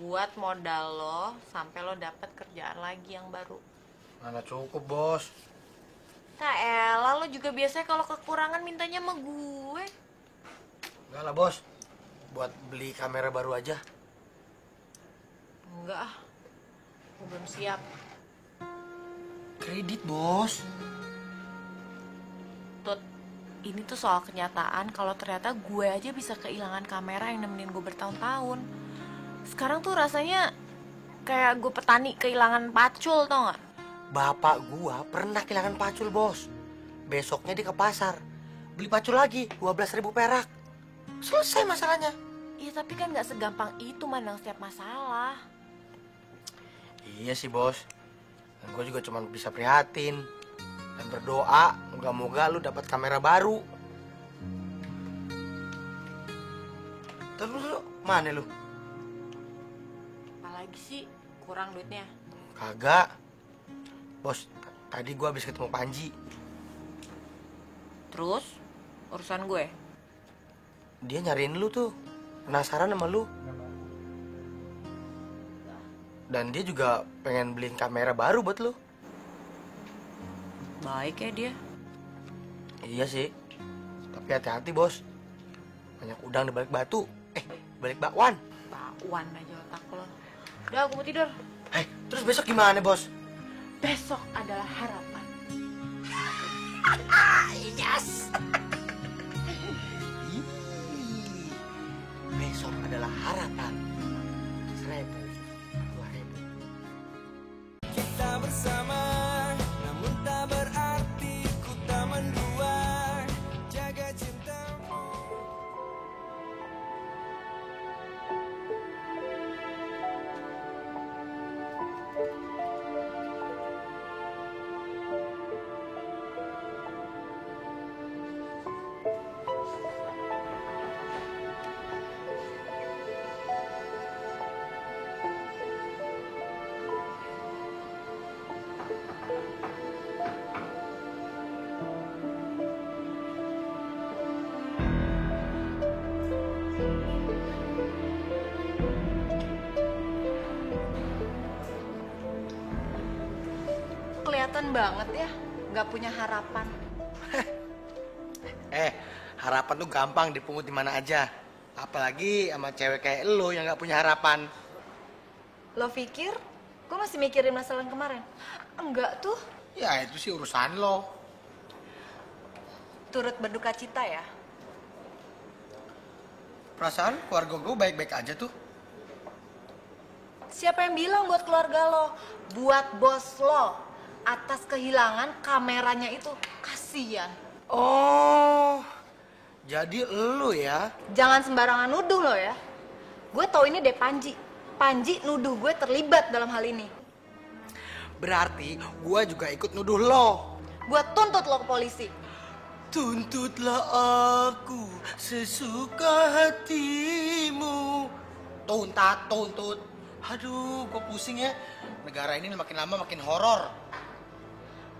Buat modal lo sampai lo dapet kerjaan lagi yang baru. Mana cukup, Bos. Nah elah, lo juga biasanya kalau kekurangan mintanya sama gue. Enggak lah, Bos. Buat beli kamera baru aja. Enggak ah, gue belum siap. Kredit, Bos. Tut, ini tuh soal kenyataan kalau ternyata gue aja bisa kehilangan kamera yang nemenin gue bertahun-tahun. Sekarang tuh rasanya kayak gue petani kehilangan pacul, tau gak? Bapak gua pernah kehilangan pacul, Bos. Besoknya dia ke pasar. Beli pacul lagi, 12.000 perak. Selesai masalahnya. Iya tapi kan gak segampang itu mandang setiap masalah. Iya sih, Bos. Dan gue juga cuma bisa prihatin dan berdoa moga-moga lu dapat kamera baru. Terus lu mana lu? Apalagi sih kurang duitnya. Kagak. Bos, tadi gue habis ketemu Panji. Terus urusan gue? Dia nyariin lu tuh. Penasaran sama lu. Dan dia juga pengen beliin kamera baru buat lu. Baik ya dia. Iya sih. Tapi hati-hati, Bos. Banyak udang di balik batu. Balik bakwan. Bakwan aja otak lo. Udah aku mau tidur. Terus besok gimana, Bos? Besok adalah harapan. Yes. Besok adalah harapan. 1.000, 2.000. Kita bersama, namun tak berarti ku tak mendua. Jaga cintamu. Kelihatan banget ya, nggak punya harapan. Harapan tuh gampang dipungut di mana aja. Apalagi sama cewek kayak lo yang nggak punya harapan. Lo pikir gue masih mikirin masalah yang kemarin? Enggak tuh. Ya itu sih urusan lo. Turut berduka cita ya. Perasaan keluarga gue baik-baik aja tuh. Siapa yang bilang buat keluarga lo? Buat bos lo. Atas kehilangan kameranya itu. Kasian. Oh, jadi lo ya? Jangan sembarangan nuduh lo ya. Gue tau ini deh Panji. Panji nuduh gue terlibat dalam hal ini. Berarti gue juga ikut nuduh lo. Gue tuntut lo ke polisi. Tuntutlah aku sesuka hatimu. Tuntut. Aduh, gue pusing ya. Negara ini makin lama makin horor.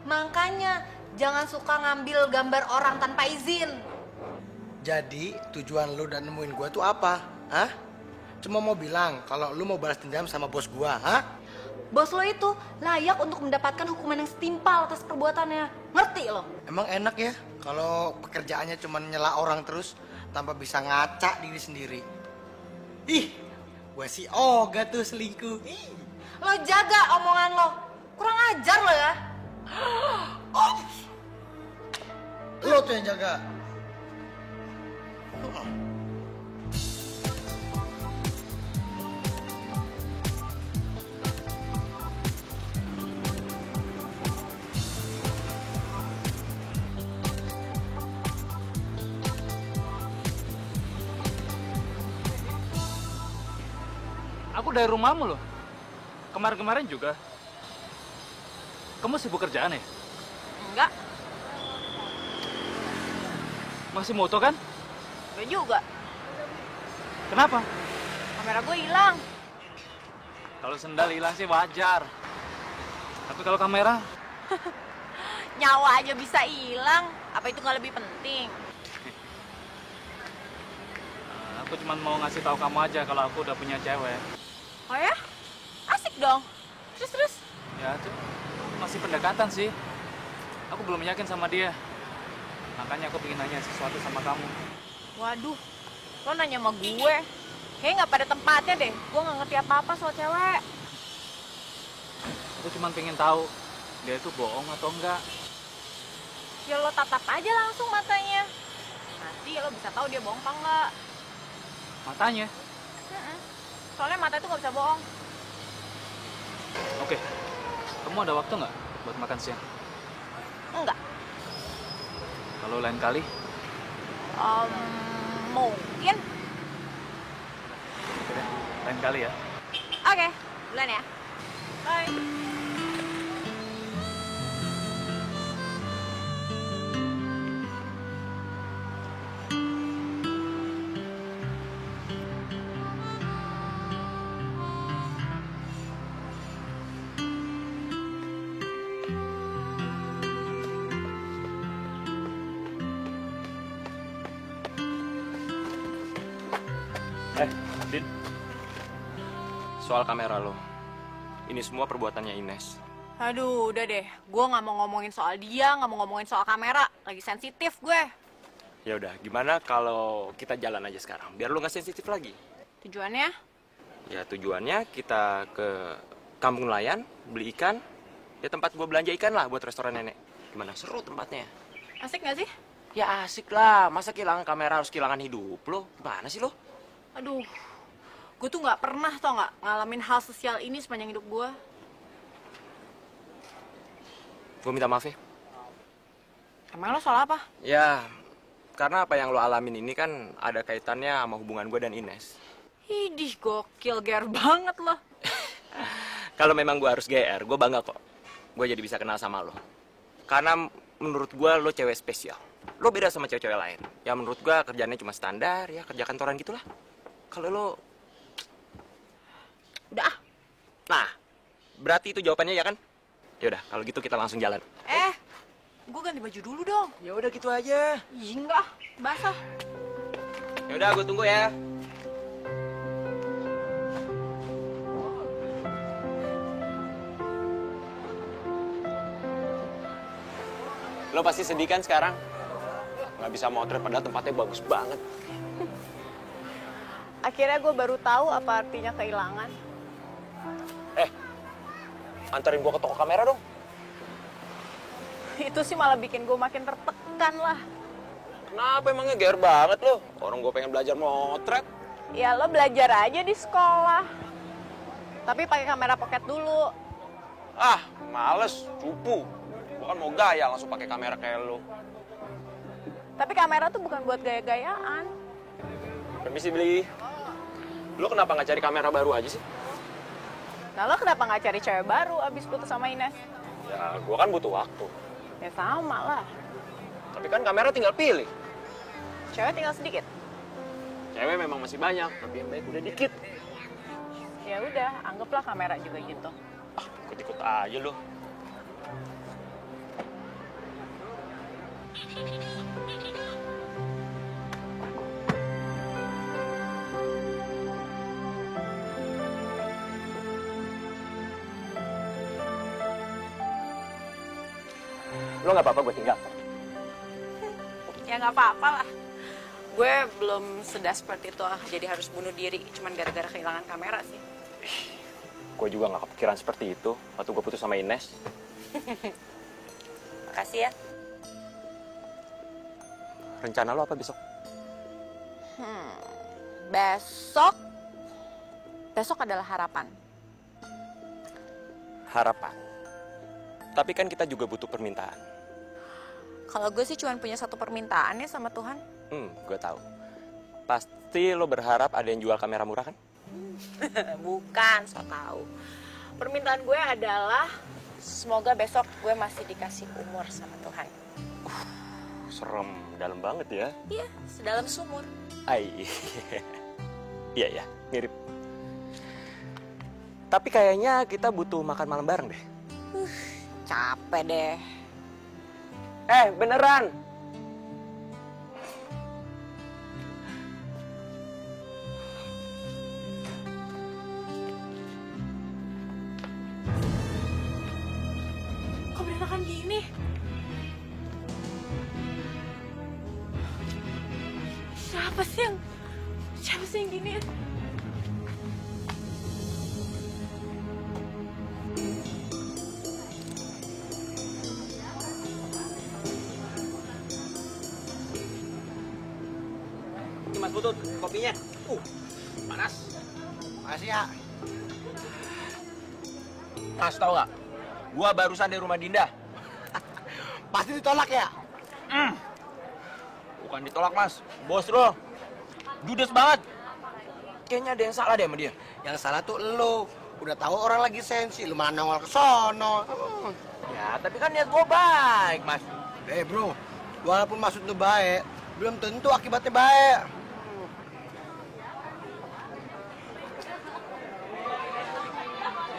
Makanya jangan suka ngambil gambar orang tanpa izin. Jadi tujuan lu dan nemuin gue tuh apa? Hah? Cuma mau bilang kalau lu mau balas dendam sama bos gue, hah? Bos lo itu layak untuk mendapatkan hukuman yang setimpal atas perbuatannya. Ngerti lo? Emang enak ya kalau pekerjaannya cuma nyela orang terus tanpa bisa ngaca diri sendiri. Ih, gue si Oga tuh selingkuh. Lo jaga omongan lo. Kurang ajar lo ya. Lo tuh yang jaga. Aku dari rumahmu loh. Kemarin-kemarin juga. Kamu sibuk kerjaan ya? Enggak. Masih moto kan? Gue juga. Kenapa? Kamera gue hilang. Kalau sendal hilang sih wajar. Tapi kalau kamera? Nyawa aja bisa hilang, apa itu nggak lebih penting? Aku cuma mau ngasih tahu kamu aja kalau aku udah punya cewek. Oh ya? Asik dong. Terus? Ya tuh, masih pendekatan sih. Aku belum yakin sama dia. Makanya aku pengen nanya sesuatu sama kamu. Waduh, lo nanya sama gue. Kayaknya nggak pada tempatnya deh. Gue nggak ngerti apa-apa soal cewek. Aku cuma pengen tahu dia itu bohong atau enggak. Ya lo tatap aja langsung matanya. Nanti lo bisa tahu dia bohong apa enggak. Matanya. Soalnya mata itu nggak bisa bohong. Oke, kamu ada waktu nggak buat makan siang? Enggak. Kalau lain kali? Mungkin. Oke deh, lain kali ya. Oke, duluan ya. Bye. Din. Soal kamera lo. Ini semua perbuatannya Ines. Aduh, udah deh. Gue nggak mau ngomongin soal dia, nggak mau ngomongin soal kamera. Lagi sensitif gue. Ya udah, gimana kalau kita jalan aja sekarang? Biar lo nggak sensitif lagi. Tujuannya? Ya tujuannya kita ke Kampung Nelayan, beli ikan. Ya tempat gue belanja ikan lah buat restoran nenek. Gimana, seru tempatnya? Asik nggak sih? Ya asik lah, masa kehilangan kamera harus kehilangan hidup lo? Gimana sih lo? Aduh, gue tuh nggak pernah tau nggak ngalamin hal sosial ini sepanjang hidup gue. Gue minta maaf ya. Emang lo soal apa? Ya, karena apa yang lo alamin ini kan ada kaitannya sama hubungan gue dan Ines. Idih, gokil, ger banget lo. Kalau memang gue harus GR, gue bangga kok. Gue jadi bisa kenal sama lo. Karena menurut gue lo cewek spesial. Lo beda sama cewek-cewek lain. Ya menurut gue kerjaannya cuma standar, ya kerja kantoran gitulah. Kalau lo... Udah ah. Nah, berarti itu jawabannya ya kan? Ya udah, kalau gitu kita langsung jalan. Gue ganti baju dulu dong. Ya udah gitu aja. Ih, enggak, basah. Ya udah, gue tunggu ya. Lo pasti sedih kan sekarang? Nggak bisa motret padahal tempatnya bagus banget. Akhirnya gue baru tahu apa artinya kehilangan. Antarin gue ke toko kamera dong. Itu sih malah bikin gue makin tertekan lah. Kenapa emangnya GR banget lo? Orang gue pengen belajar motret. Ya lo belajar aja di sekolah. Tapi pakai kamera pocket dulu. Ah, males, cupu. Gue kan mau gaya langsung pakai kamera kayak lo. Tapi kamera tuh bukan buat gaya-gayaan. Permisi beli. Lo kenapa nggak cari kamera baru aja sih? Nah lo kenapa nggak cari cewek baru abis putus sama Ines? Ya, gue kan butuh waktu. Ya sama lah. Tapi kan kamera tinggal pilih. Cewek tinggal sedikit. Cewek memang masih banyak, tapi yang baik udah dikit. Ya udah, anggaplah kamera juga gitu. Ah, ikut-ikut aja lo. Lo nggak apa-apa gue tinggal? Ya nggak apa-apa lah. Gue belum sedesperate itu jadi harus bunuh diri cuman gara-gara kehilangan kamera sih. Gue juga nggak kepikiran seperti itu waktu gue putus sama Ines. Makasih ya. Rencana lo apa besok? Besok adalah harapan. Harapan. Tapi kan kita juga butuh permintaan. Kalau gue sih cuma punya satu permintaan ya sama Tuhan. Gue tahu. Pasti lo berharap ada yang jual kamera murah kan? Bukan, so tahu. Permintaan gue adalah semoga besok gue masih dikasih umur sama Tuhan. Serem, dalam banget ya. Iya, sedalam sumur. Iya ya, mirip. Tapi kayaknya kita butuh makan malam bareng deh. Capek deh. Beneran. Kok berantakan gini? Siapa sih yang gini? Ini Mas Butut, kopinya. Panas. Makasih ya. Mas, tau gak? Gua barusan dari rumah Dinda. Pasti ditolak ya? Bukan ditolak, Mas. Bos lo. Judes banget. Kayaknya ada yang salah deh sama dia. Yang salah tuh lo. Udah tahu orang lagi sensi, lu malah nongol ke sono. Ya, tapi kan niat gua baik, Mas. Bro, walaupun maksud lu baik, belum tentu akibatnya baik.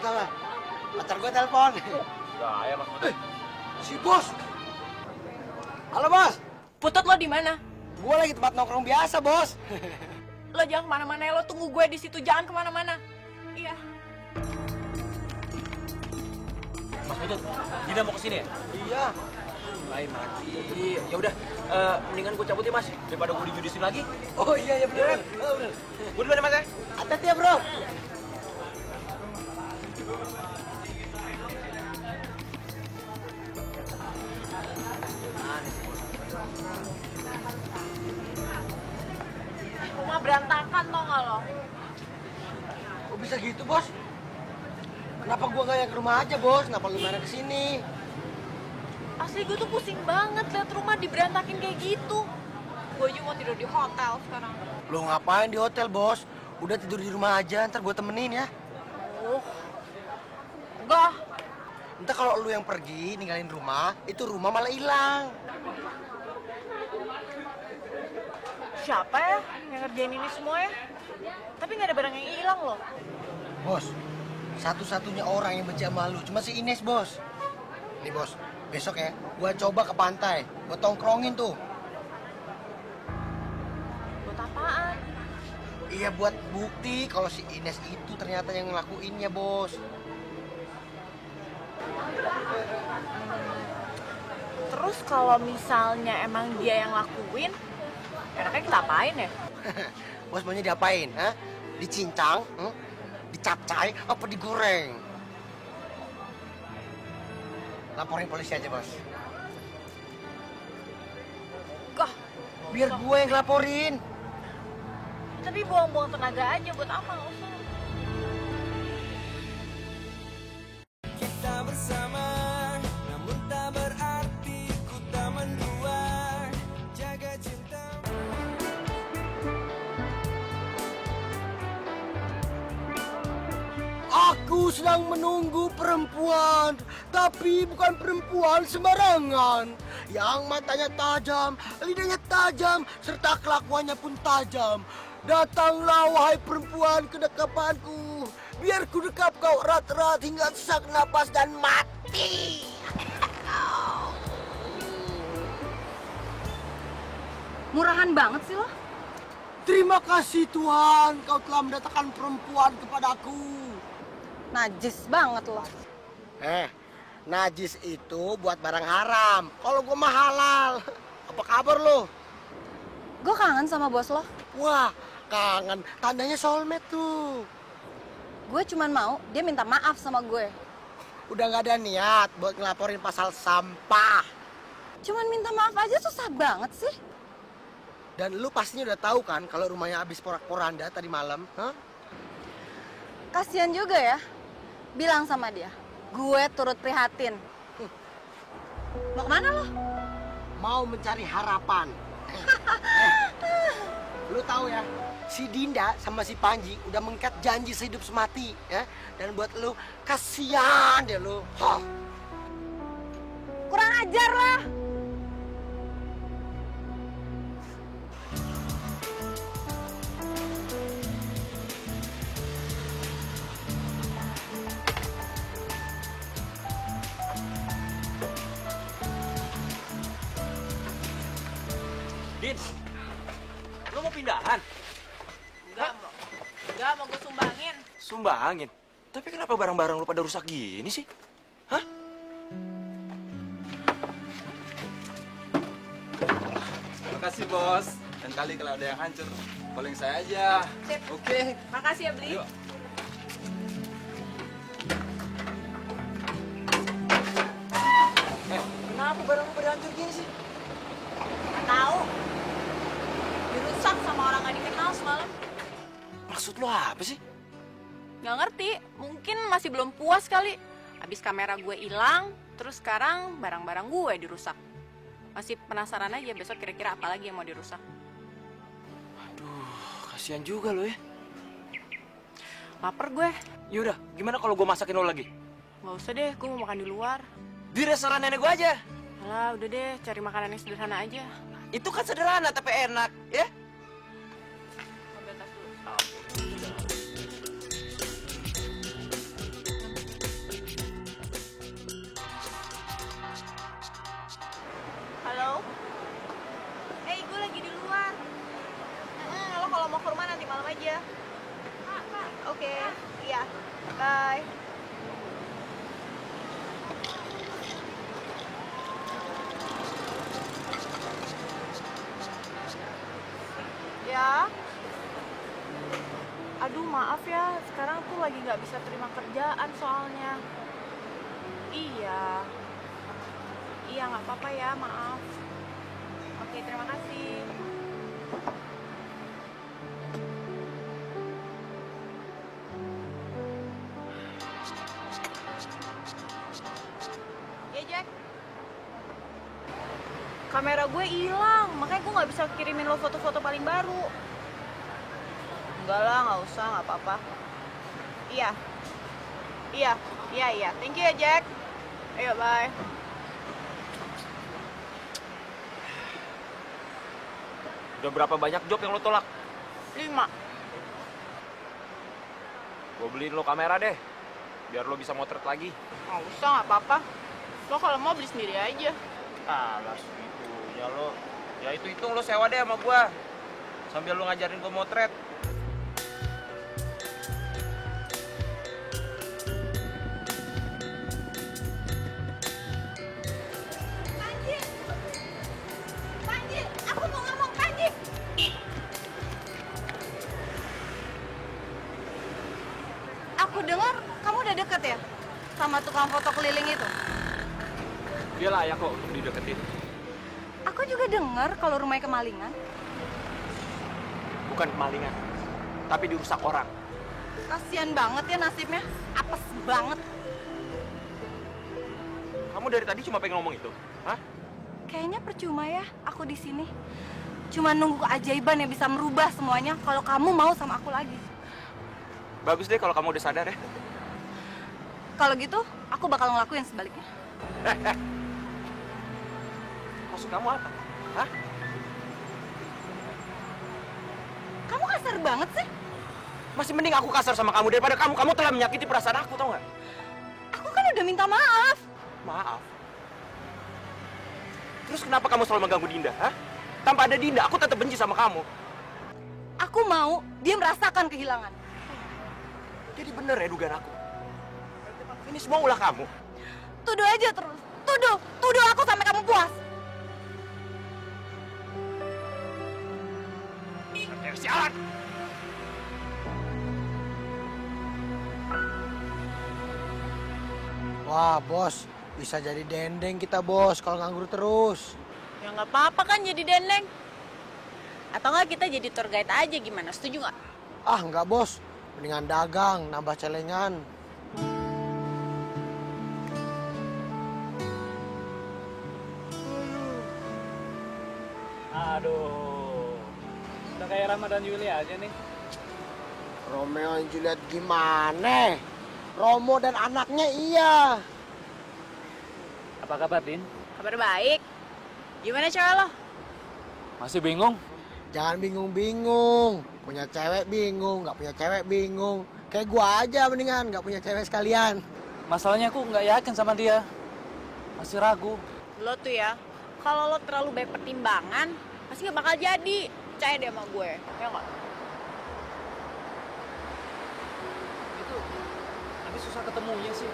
Bentar, pacar gue telepon. Gaya, Mas Butut. Si bos. Halo bos, Putut, lo di mana? gue lagi tempat nongkrong biasa bos. Lo jangan kemana-mana ya, lo tunggu gue di situ, jangan kemana-mana. Iya. Mas Butut, Dinda mau kesini ya? Iya. Lain mati. Ya udah, mendingan gue cabut ya, Mas. Daripada gue dijudisin lagi. Oh iya bener. Gue duluan ya, Mas ya. Hati-hati ya bro. Rumah berantakan tau gak lo? Kok bisa gitu bos? Kenapa gue gak yang ke rumah aja bos? Kenapa lu marah kesini? Asli gue tuh pusing banget liat rumah diberantakin kayak gitu. Gue juga mau tidur di hotel sekarang. Lo ngapain di hotel bos? Udah tidur di rumah aja, ntar gue temenin ya. Enggak. Ntar kalau lu yang pergi ninggalin rumah, itu rumah malah hilang. Siapa ya yang ngerjain ini semua ya? Tapi nggak ada barang yang hilang loh. Bos, satu-satunya orang yang benci sama lu cuma si Ines bos. Nih bos, besok ya, gue coba ke pantai, gue tongkrongin tuh. Buat apaan? Iya buat bukti kalau si Ines itu ternyata yang ngelakuinnya bos. Terus kalau misalnya emang dia yang lakuin, enaknya kita apain ya? Bos maunya diapain? Ha? Dicincang? Dicapcay? Apa digoreng? Laporin polisi aja bos. Gah, Biar gue yang ngelaporin. tapi buang-buang tenaga aja buat apa? Nggak usah. Kita bersama, namun tak berarti ku tak mendua. Jaga cinta. Aku sedang menunggu perempuan, tapi bukan perempuan sembarangan. Yang matanya tajam, lidahnya tajam, serta kelakuannya pun tajam. Datanglah wahai perempuan ke dekapanku, biar ku dekap kau erat-erat hingga sesak napas dan mati. Murahan banget sih lo. Terima kasih Tuhan, kau telah mendatangkan perempuan kepadaku. Najis banget lo. Najis itu buat barang haram. Kalau gue mah halal. Apa kabar lo? Gue kangen sama bos lo. Wah, kangen. Tandanya soulmate tuh. Gue cuman mau dia minta maaf sama gue. Udah nggak ada niat buat ngelaporin pasal sampah. Cuman minta maaf aja susah banget sih. Dan lu pastinya udah tahu kan kalau rumahnya habis porak-poranda tadi malam, hah? Kasian juga ya. Bilang sama dia, gue turut prihatin. Mau kemana lo? Mau mencari harapan. Lu tahu ya, si Dinda sama si Panji udah mengikat janji sehidup semati, ya. Dan buat lu kasihan deh lu. Hah. Kurang ajar lah. Din, lo mau pindahan? Enggak mau gue sumbangin. Sumbangin? Tapi kenapa barang-barang lo pada rusak gini sih? Hah? Terima kasih, Bos. Dan kali kalau ada yang hancur, calling saya aja. Sip. Oke. Makasih ya, Beli. Yuk. Kenapa barang lo pada hancur gini sih? Nggak tahu. Dirusak sama orang nggak dikenal semalam. Maksud lo apa sih? Nggak ngerti. Mungkin masih belum puas kali. Habis kamera gue hilang, terus sekarang barang-barang gue dirusak. Masih penasaran aja besok kira-kira apa lagi yang mau dirusak. Aduh, kasihan juga lo ya. Laper gue. Yaudah, gimana kalau gue masakin lo lagi? Nggak usah deh, gue mau makan di luar. Di restoran nenek gue aja. Alah, udah deh, cari makanan yang sederhana aja. Itu kan sederhana tapi enak, ya? Ambil tas dulu. Halo? Gue lagi di luar. Lo kalau mau ke rumah nanti malam aja. Oke, iya. Bye. Ya. Aduh, maaf ya. Sekarang tuh lagi nggak bisa terima kerjaan soalnya. Iya. Iya, nggak apa-apa ya, maaf. Oke, terima kasih. Ya, Jack. Kamera gue hilang, makanya gue nggak bisa kirimin lo foto-foto paling baru. Enggak lah, nggak usah, nggak apa-apa. Iya. Thank you ya, Jack. Ayo, bye. Udah berapa banyak job yang lo tolak? 5. Gue beliin lo kamera deh, biar lo bisa motret lagi. Nggak usah, nggak apa-apa. Lo kalau mau beli sendiri aja. Alas gitu, ya lo. Ya itu hitung lo sewa deh sama gue. Sambil lo ngajarin gue motret. Panji, aku mau ngomong, Panji. Aku dengar kamu udah deket ya sama tukang foto keliling itu. Dia layak kok untuk dideketin. Aku juga dengar kalau rumahnya kemalingan. Bukan kemalingan, tapi dirusak orang. Kasian banget ya nasibnya. Apes banget. Kamu dari tadi cuma pengen ngomong itu? Hah? Kayaknya percuma ya aku di sini. Cuma nunggu keajaiban yang bisa merubah semuanya kalau kamu mau sama aku lagi. Bagus deh kalau kamu udah sadar ya. Kalau gitu, aku bakal ngelakuin sebaliknya. Maksud kamu apa? Hah? Kamu kasar banget sih. Masih mending aku kasar sama kamu daripada kamu telah menyakiti perasaan aku, tau nggak? Aku kan udah minta maaf. Maaf. Terus kenapa kamu selalu mengganggu Dinda, hah? Tanpa ada Dinda, aku tetap benci sama kamu. Aku mau dia merasakan kehilangan. Jadi bener ya dugaan aku. Ini semua ulah kamu. Tuduh aja terus. Tuduh aku sampai kamu puas. Sialan! Wah, bos. Bisa jadi dendeng kita, bos, kalau nganggur terus. Ya nggak apa-apa kan jadi dendeng. Atau nggak kita jadi tour guide aja gimana? Setuju nggak? Ah, nggak, bos. Mendingan dagang, nambah celengan. Aduh, udah kayak Ramadan Yuli aja nih. Romeo dan Juliet gimana? Romo dan anaknya iya. Apa kabar, Din? Kabar baik. Gimana cewek lo? Masih bingung? Jangan bingung-bingung. Punya cewek bingung, nggak punya cewek bingung. Kayak gua aja mendingan, nggak punya cewek sekalian. Masalahnya aku nggak yakin sama dia. Masih ragu. Lo tuh ya, kalau lo terlalu banyak pertimbangan, pasti gak bakal jadi. Percaya deh sama gue, ya nggak? Itu tapi susah ketemunya sih.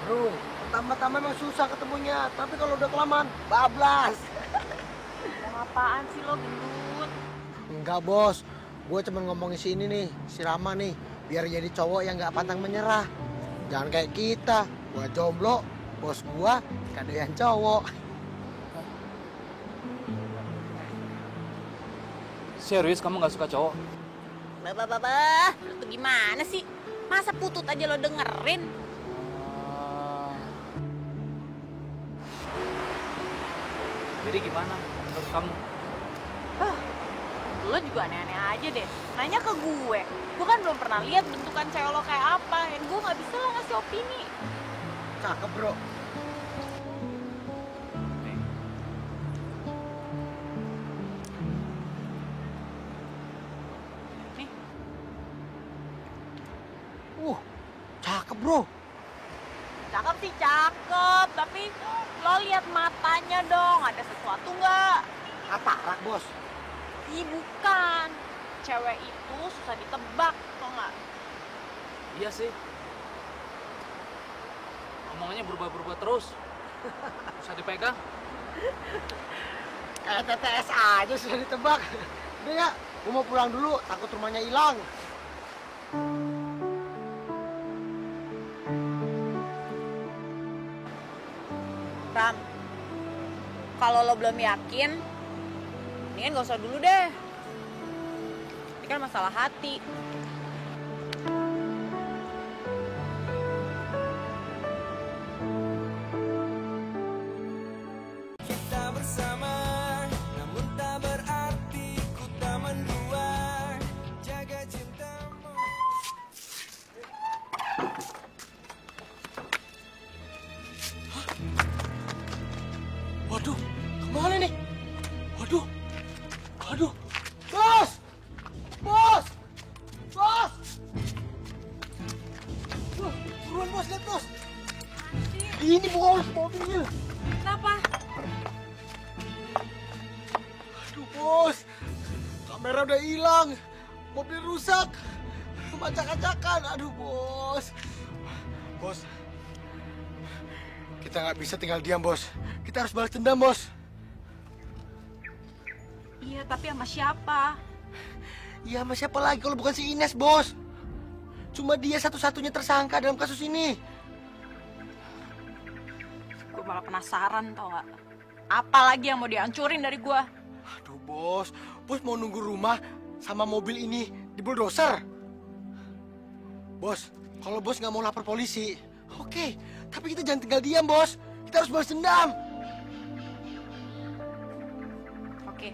Bro, pertama-tama emang susah ketemunya, tapi kalau udah kelamaan, bablas. Ngomong apaan sih lo, gendut? Enggak, Bos. Gue cuma ngomongin si ini nih, si Rama nih. Biar jadi cowok yang gak pantang menyerah. Jangan kayak kita. Gua jomblo, bos gua kadoyan cowok. Serius kamu nggak suka cowok? Bah, lu tuh gimana sih? Masa putut aja lo dengerin? Jadi gimana menurut kamu? Lo juga aneh-aneh aja deh. Nanya ke gue. Gue kan belum pernah lihat bentukan cewek lo kayak apa. Dan gue nggak bisa lah ngasih opini. Cakep, bro. Nih. Cakep, bro. Cakep sih cakep. Tapi lo lihat matanya dong. Ada sesuatu nggak? Katarak, bos. Ih, bukan. Cewek itu susah ditebak, tau nggak? Iya sih. Omongannya berubah-berubah terus. Susah dipegang. Kayak TTS aja sudah ditebak. Udah ya, gue mau pulang dulu, takut rumahnya hilang. Ram, kalau lo belum yakin, mendingan gak usah dulu deh. Ini kan masalah hati. Kita bersama, namun tak berarti ku tak mendua. Jaga cintamu. Waduh, kemana nih? Waduh, bos! Bos! Bos! Buruan, bos, lihat, bos! Ini bos, mobil. Kenapa? Aduh, bos. Kamera udah hilang. Mobil rusak. Acak-acakan. Aduh, bos. Bos. Kita nggak bisa tinggal diam, bos. Kita harus balas dendam, bos. Iya, tapi sama siapa? Ya, sama siapa lagi kalau bukan si Ines, bos? Cuma dia satu-satunya tersangka dalam kasus ini. Gue malah penasaran, tau gak? Apa lagi yang mau dihancurin dari gue? Aduh, bos. Bos mau nunggu rumah sama mobil ini di bulldozer. Bos, kalau bos nggak mau lapor polisi, oke. Tapi kita jangan tinggal diam, bos. Kita harus balas dendam. Oke,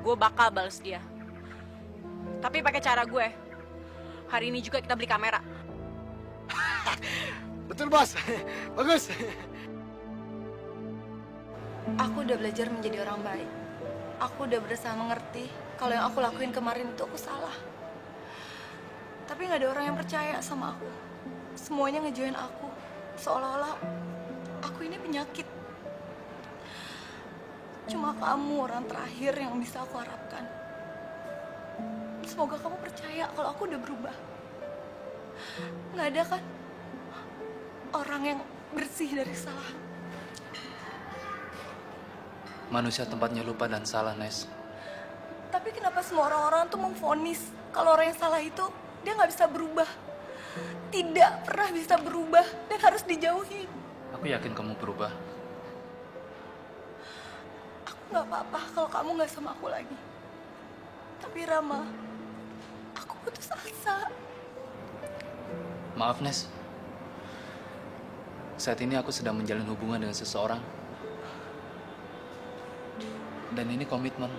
gue bakal balas dia. Tapi pakai cara gue. Hari ini juga kita beli kamera. Betul, bos. Bagus. Aku udah belajar menjadi orang baik. Aku udah berusaha mengerti kalau yang aku lakuin kemarin itu aku salah. Tapi nggak ada orang yang percaya sama aku. Semuanya ngejauhin aku, seolah-olah aku ini penyakit. Cuma kamu orang terakhir yang bisa aku harapkan. Semoga kamu percaya kalau aku udah berubah. Nggak ada kan orang yang bersih dari kesalahan. Manusia tempatnya lupa dan salah, Nes. Tapi kenapa semua orang-orang tuh memvonis kalau orang yang salah itu dia nggak bisa berubah, tidak pernah bisa berubah dan harus dijauhi. Aku yakin kamu berubah. Aku nggak apa-apa kalau kamu nggak sama aku lagi. Tapi Rama, aku putus asa. Maaf, Nes. Saat ini aku sedang menjalin hubungan dengan seseorang. Dan ini komitmen.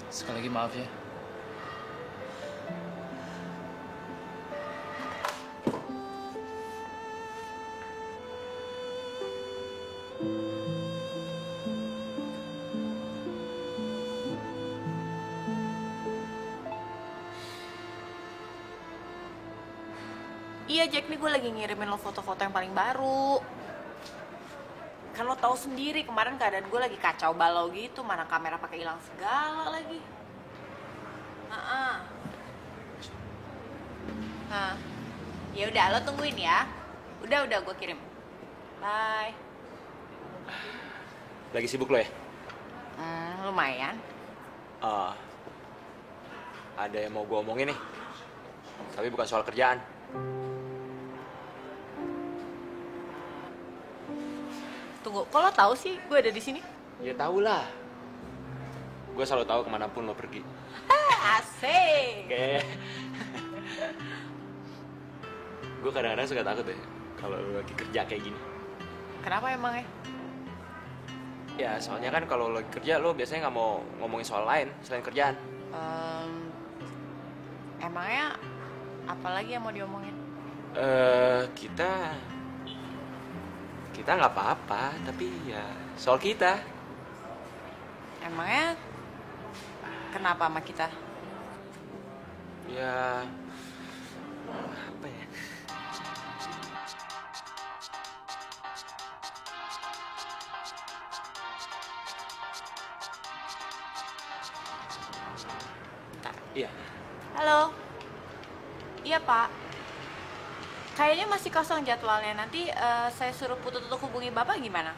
Sekali lagi maaf ya. Iya Jack, nih gue lagi ngirimin lo foto-foto yang paling baru. Kan lo tahu sendiri kemarin keadaan gue lagi kacau balau gitu, mana kamera pakai hilang segala lagi. Ya udah, lo tungguin ya. Udah gue kirim. Bye. Lagi sibuk lo ya? Lumayan. Ada yang mau gue omongin nih. Tapi bukan soal kerjaan. Tunggu, kok lo tahu sih gue ada di sini? Ya tau lah. Gue selalu tahu kemanapun lo pergi. Asik. Kayak gue kadang-kadang suka takut deh kalau lo lagi kerja kayak gini. Kenapa emangnya? Ya soalnya kan kalau lo lagi kerja lo biasanya nggak mau ngomongin soal lain selain kerjaan. Emangnya apa lagi yang mau diomongin? Kita nggak apa-apa, tapi ya soal kita. Emangnya kenapa sama kita? Ya apa ya? Iya. Halo. Iya, Pak. Kayaknya masih kosong jadwalnya. Nanti saya suruh Putut untuk hubungi Bapak gimana?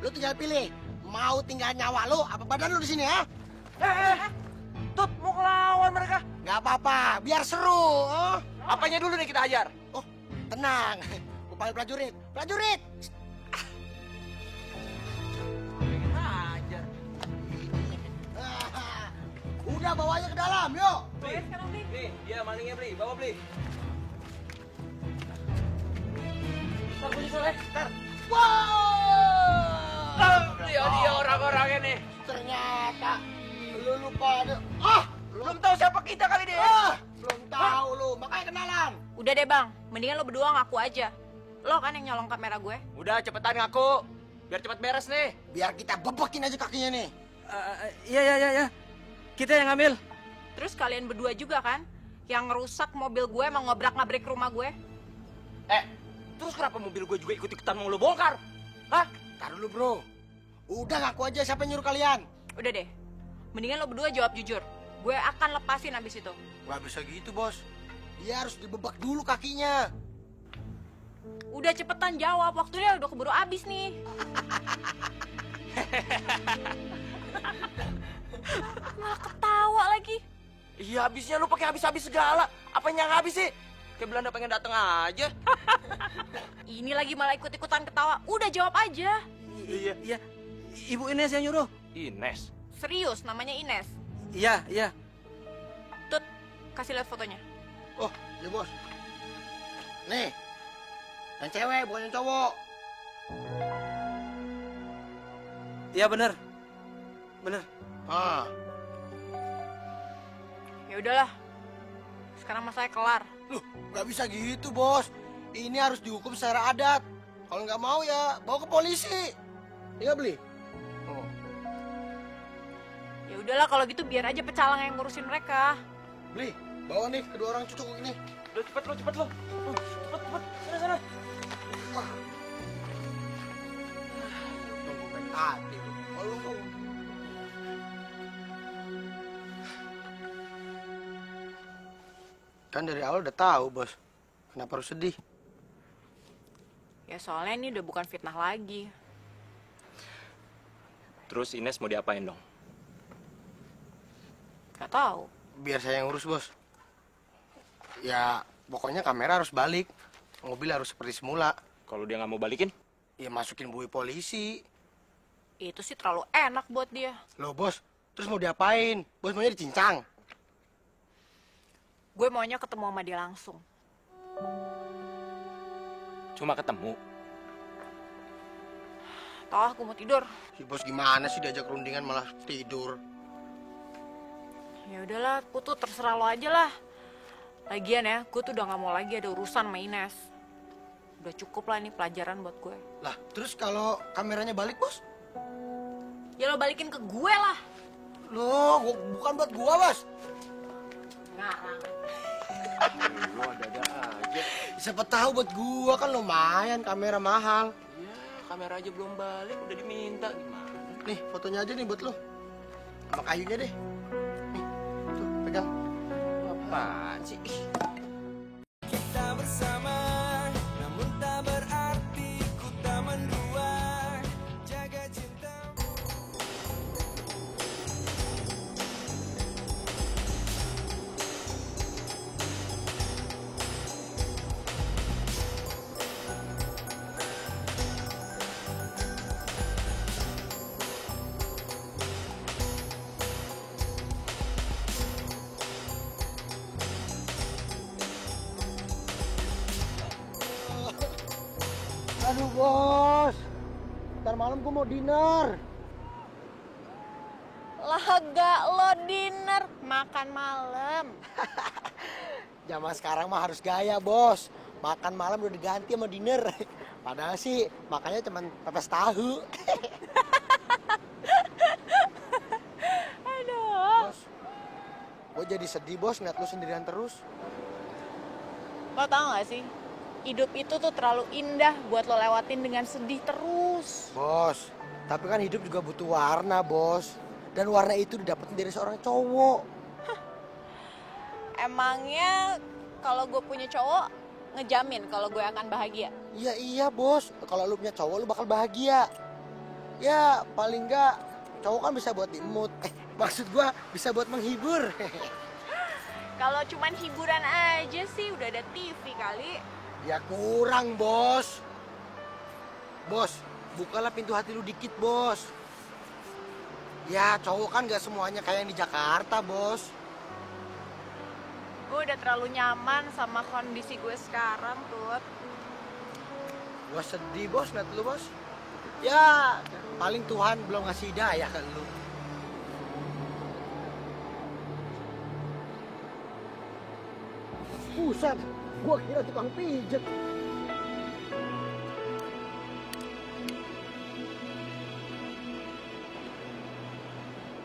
Lu tinggal pilih, mau tinggal nyawa lu apa badan lu di sini ya? Tut, mau ngelawan mereka. Gak apa-apa, biar seru. Apanya dulu nih kita ajar? Oh, tenang. Gua panggil prajurit. Prajurit! Ajar. Udah bawanya ke dalam, yuk. Nih, dia malingnya beli, bawa beli. Wow! Dia orang-orangnya nih. Ternyata lu lupa. Belum tahu siapa kita kali dia. Belum tahu lu, makanya kenalan. Udah deh, Bang. Mendingan lo berdua ngaku aja. Lo kan yang nyolong kamera gue. Udah cepetan ngaku, biar cepet beres nih. Biar kita bebekin aja kakinya nih. Iya. Kita yang ngambil. Terus kalian berdua juga kan yang ngerusak mobil gue, mau ngobrak-ngabrik rumah gue. Terus kenapa mobil gue juga ikut-ikutan mau lo bongkar? Hah? Taruh dulu, bro. Udah ngaku aja siapa yang nyuruh kalian. Udah deh. Mendingan lo berdua jawab jujur. Gue akan lepasin abis itu. Gak bisa gitu, bos. Dia harus dibebak dulu kakinya. Udah cepetan jawab, waktunya udah keburu abis nih. Malah ketawa lagi. Iya, habisnya lu pakai habis-habis segala. Apanya yang habis sih? Kayak Belanda pengen datang aja. Ini lagi malah ikut-ikutan ketawa. Udah jawab aja. Iya. Ibu Ines yang nyuruh. Ines. Serius, namanya Ines. Iya. Tut, kasih lihat fotonya. Oh, ya bos. Nih, yang cewek bukan yang cowok. Iya bener. Ya udahlah. Sekarang masalahnya kelar. Loh, nggak bisa gitu, bos. Ini harus dihukum secara adat. Kalau nggak mau ya bawa ke polisi. Iya beli. Oh. Ya udahlah kalau gitu biar aja pecalang yang ngurusin mereka. Beli, bawa nih kedua orang cucuk ini. Udah cepet lo. Cepet. Sana. Tunggu baik hati lu. Lu. Kan dari awal udah tahu, bos. Kenapa harus sedih? Ya soalnya ini udah bukan fitnah lagi. Terus Ines mau diapain dong? Gak tahu. Biar saya yang urus, bos. Ya, pokoknya kamera harus balik. Mobil harus seperti semula. Kalau dia nggak mau balikin? Ya masukin bui polisi. Itu sih terlalu enak buat dia. Loh, bos. Terus mau diapain? Bos maunya dicincang. Gue maunya ketemu sama dia langsung. Cuma ketemu. Toh, aku mau tidur. Si bos gimana sih diajak rundingan malah tidur? Ya udahlah, Putu terserah lo aja lah. Lagian ya, gue tuh udah gak mau lagi ada urusan sama Ines. Udah cukup lah ini pelajaran buat gue. Lah, terus kalau kameranya balik, Bos? Ya lo balikin ke gue lah. Loh, bukan buat gua, Bos. Ngarang. Lu ada-ada aja. Siapa tahu buat gua kan lumayan kamera mahal. Ya, kamera aja belum balik, udah diminta gimana? Nih, fotonya aja nih buat lo. Sama kayunya deh. Nih, tuh, pegang. Apaan sih? Kita bersama, namun tak berarti ku tak mendua. Jaga cinta. Aduh, Bos. Ntar malam gua mau dinner. Laga lo dinner, makan malam. Zaman sekarang mah harus gaya, Bos. Makan malam udah diganti sama dinner. Padahal sih makannya cuma pepes tahu. Aduh. Bos, gue jadi sedih, Bos, ngeliat lu sendirian terus. Lo tau gak sih? Hidup itu tuh terlalu indah buat lo lewatin dengan sedih terus. Bos, tapi kan hidup juga butuh warna, Bos. Dan warna itu didapetin dari seorang cowok. Emangnya kalau gue punya cowok, ngejamin kalau gue akan bahagia? Iya, Bos. Kalau lu punya cowok, lu bakal bahagia. Ya, paling enggak cowok kan bisa buat di mood. Maksud gua bisa buat menghibur. Kalau cuman hiburan aja sih udah ada TV kali. Ya kurang, Bos. Bos, bukalah pintu hati lu dikit, Bos. Ya, cowok kan gak semuanya kayak yang di Jakarta, Bos. Gue udah terlalu nyaman sama kondisi gue sekarang, Tut. Gua sedih, Bos, ngeliat lu, Bos. Ya, paling Tuhan belum ngasih hidayah ke lu. Buset, gua kira tukang pijet.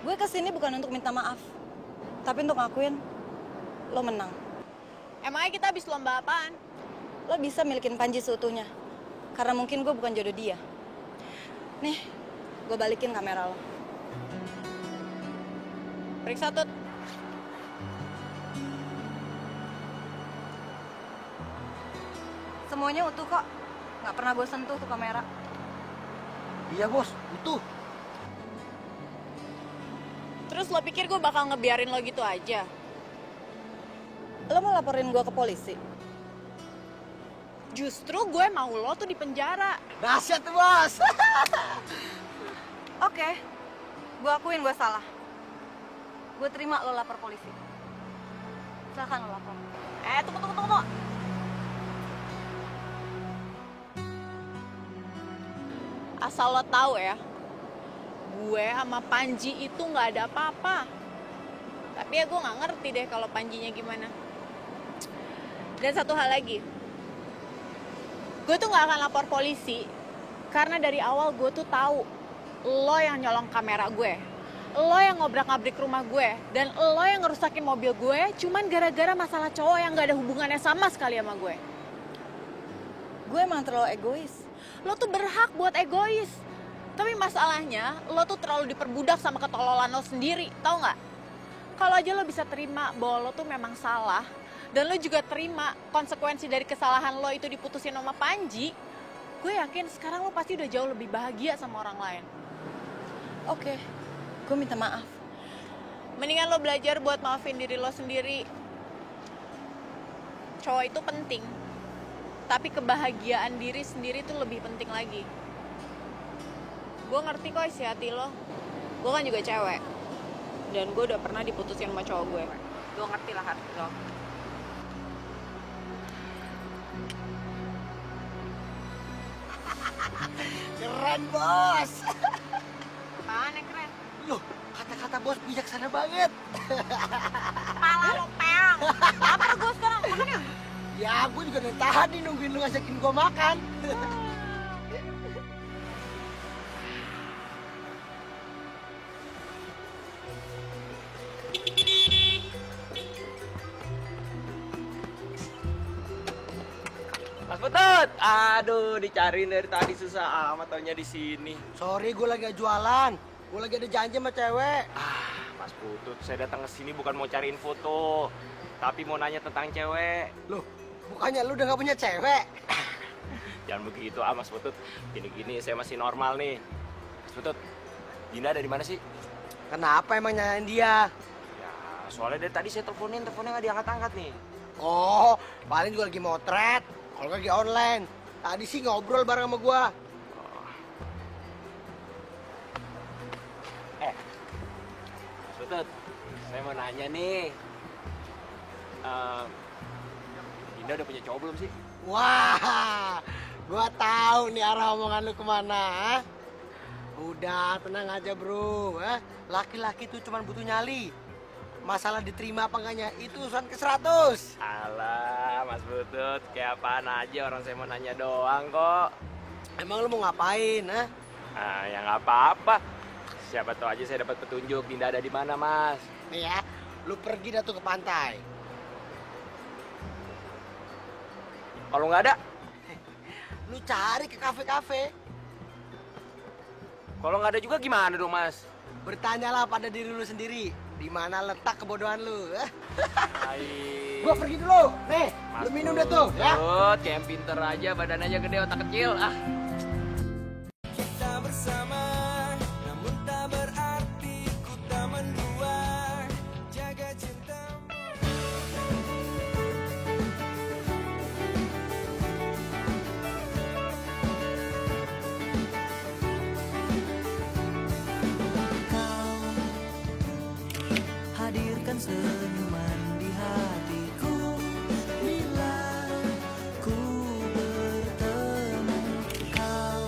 Gue kesini bukan untuk minta maaf, tapi untuk ngakuin lo menang. Emangnya kita habis lomba apaan? Lo bisa milikin Panji seutuhnya, karena mungkin gue bukan jodoh dia. Nih, gue balikin kamera lo. Periksa, Tut. Semuanya utuh kok, nggak pernah gue sentuh tuh kamera. Iya, Bos, utuh. Terus lo pikir gue bakal ngebiarin lo gitu aja? Lo mau laporin gue ke polisi? Justru gue mau lo tuh di penjara. Dahsyat tuh, Bos. Oke, gue akuin gue salah. Gue terima lo lapor polisi. Silahkan lo lapor. Tunggu. Asal lo tahu ya, gue sama Panji itu nggak ada apa-apa. Tapi ya gue nggak ngerti deh kalau Panjinya gimana. Dan satu hal lagi, gue tuh nggak akan lapor polisi karena dari awal gue tuh tahu lo yang nyolong kamera gue, lo yang ngobrak-ngabrik rumah gue, dan lo yang ngerusakin mobil gue cuman gara-gara masalah cowok yang nggak ada hubungannya sama sekali sama gue. Gue emang terlalu egois. Lo tuh berhak buat egois. Tapi masalahnya, lo tuh terlalu diperbudak sama ketololan lo sendiri, tau nggak? Kalau aja lo bisa terima bahwa lo tuh memang salah, dan lo juga terima konsekuensi dari kesalahan lo itu diputusin sama Panji, gue yakin sekarang lo pasti udah jauh lebih bahagia sama orang lain. Oke, gue minta maaf. Mendingan lo belajar buat maafin diri lo sendiri. Cowok itu penting, tapi kebahagiaan diri sendiri tuh lebih penting lagi. Gue ngerti kok isi hati lo. Gue kan juga cewek. Dan gue udah pernah diputusin sama cowok gue. Gue ngerti lah hati lo. Keren, Bos. Apaan yang keren? Loh, kata-kata bos bijaksana banget. Pala lo peang. Apa gue sekarang? Makan ya? Ya, gue juga dari tadi nungguin lu ngajakin gue makan. Mas Putut, aduh dicariin dari tadi susah amat taunya di sini. Sorry, gue lagi gak jualan. Gue lagi ada janji sama cewek. Mas Putut, saya datang ke sini bukan mau cariin foto, tapi mau nanya tentang cewek. Loh, bukannya lu udah gak punya cewek? Jangan begitu Mas Putut. Gini-gini saya masih normal nih. Mas Putut, Dinda dari mana sih? Kenapa emang nyanyiin dia? Ya, soalnya dari tadi saya teleponnya nggak diangkat-angkat nih. Oh, paling juga lagi motret. Kalau lagi online. Tadi sih ngobrol bareng sama gua. Mas Putut, saya mau nanya nih. Dinda udah punya cowok belum sih? Wah, gua tahu nih arah omongan lu kemana. Ha? Udah, tenang aja bro. Laki-laki tuh cuma butuh nyali. Masalah diterima apa enggaknya itu urusan ke-100. Alah, Mas Putut, kayak apaan aja orang saya mau nanya doang kok. Emang lu mau ngapain, ha? Ya nggak apa-apa. Siapa tahu aja saya dapat petunjuk Dinda ada di mana, Mas. Nih ya, lu pergi dah tuh ke pantai. Kalau nggak ada, Lu cari ke kafe-kafe. kalau nggak ada juga gimana dong, Mas? Bertanyalah pada diri lu sendiri. Di mana letak kebodohan lu? Hai. Gua pergi dulu. Nih, Mas lu minum deh tuh, ya. Putut, kayak yang pinter aja, badan aja gede, otak kecil. Kita bersama, namun tak berarti ku tak mendua. Jaga cintamu. Kau hadirkan senyuman di hatiku bila ku bertemu kau.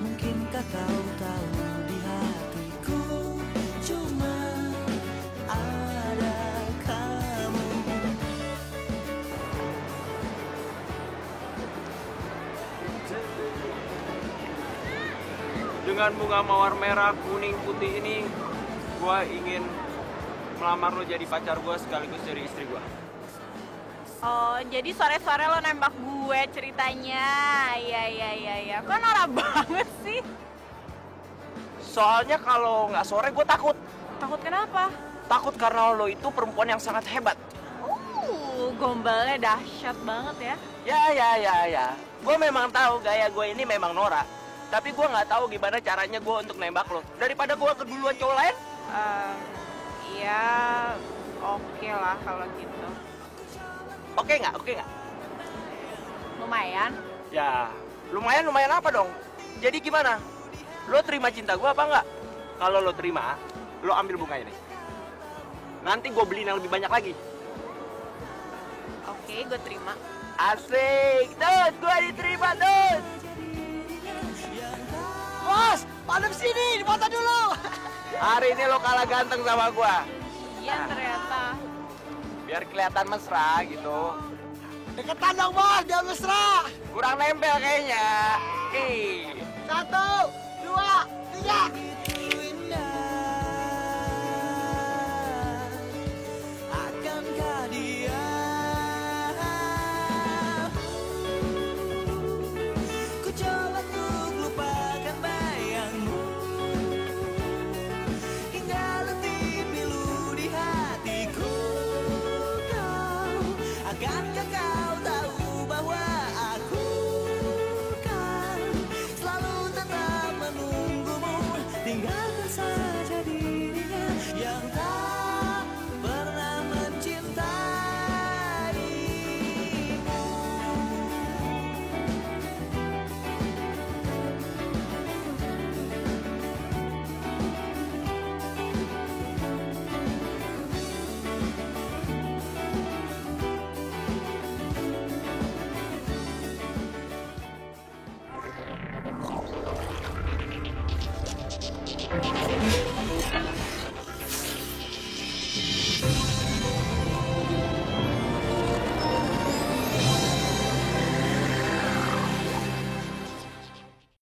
Mungkinkah kau tahu di hatiku cuma ada kamu. Dengan bunga mawar merah, kuning, putih ini, gua ingin melamar lo jadi pacar gua sekaligus jadi istri gua. Oh, jadi sore-sore lo nembak gue ceritanya. Iya. Kok norak banget sih? Soalnya kalau nggak sore gue takut. Takut kenapa? Takut karena lo itu perempuan yang sangat hebat. Gombalnya dahsyat banget ya. Ya. Gue memang tahu gaya gue ini memang norak. Tapi gue nggak tahu gimana caranya gue untuk nembak lo. Daripada gue keduluan cowok lain. Iya, oke lah kalau gitu. Oke nggak? Lumayan. Ya, lumayan apa dong? Jadi gimana? Lo terima cinta gue apa nggak? Kalau lo terima, lo ambil bunganya nih. Nanti gue beliin yang lebih banyak lagi. Oke, gue terima. Asik, Dut, gue diterima, Dut. Bos, padam sini, dipoto dulu. Hari ini lo kalah ganteng sama gue. Iya ternyata. Biar kelihatan mesra gitu. Deketan dong bos, biar mesra. Kurang nempel kayaknya. 1, 2, 3. Akankah dia? Ku coba untuk lupakan bayangmu hingga letih pilu di hatiku. Akankah kau tahu bahwa aku kan selalu tetap menunggumu. Tinggalkan saja dirinya yang tak pernah mencintaimu.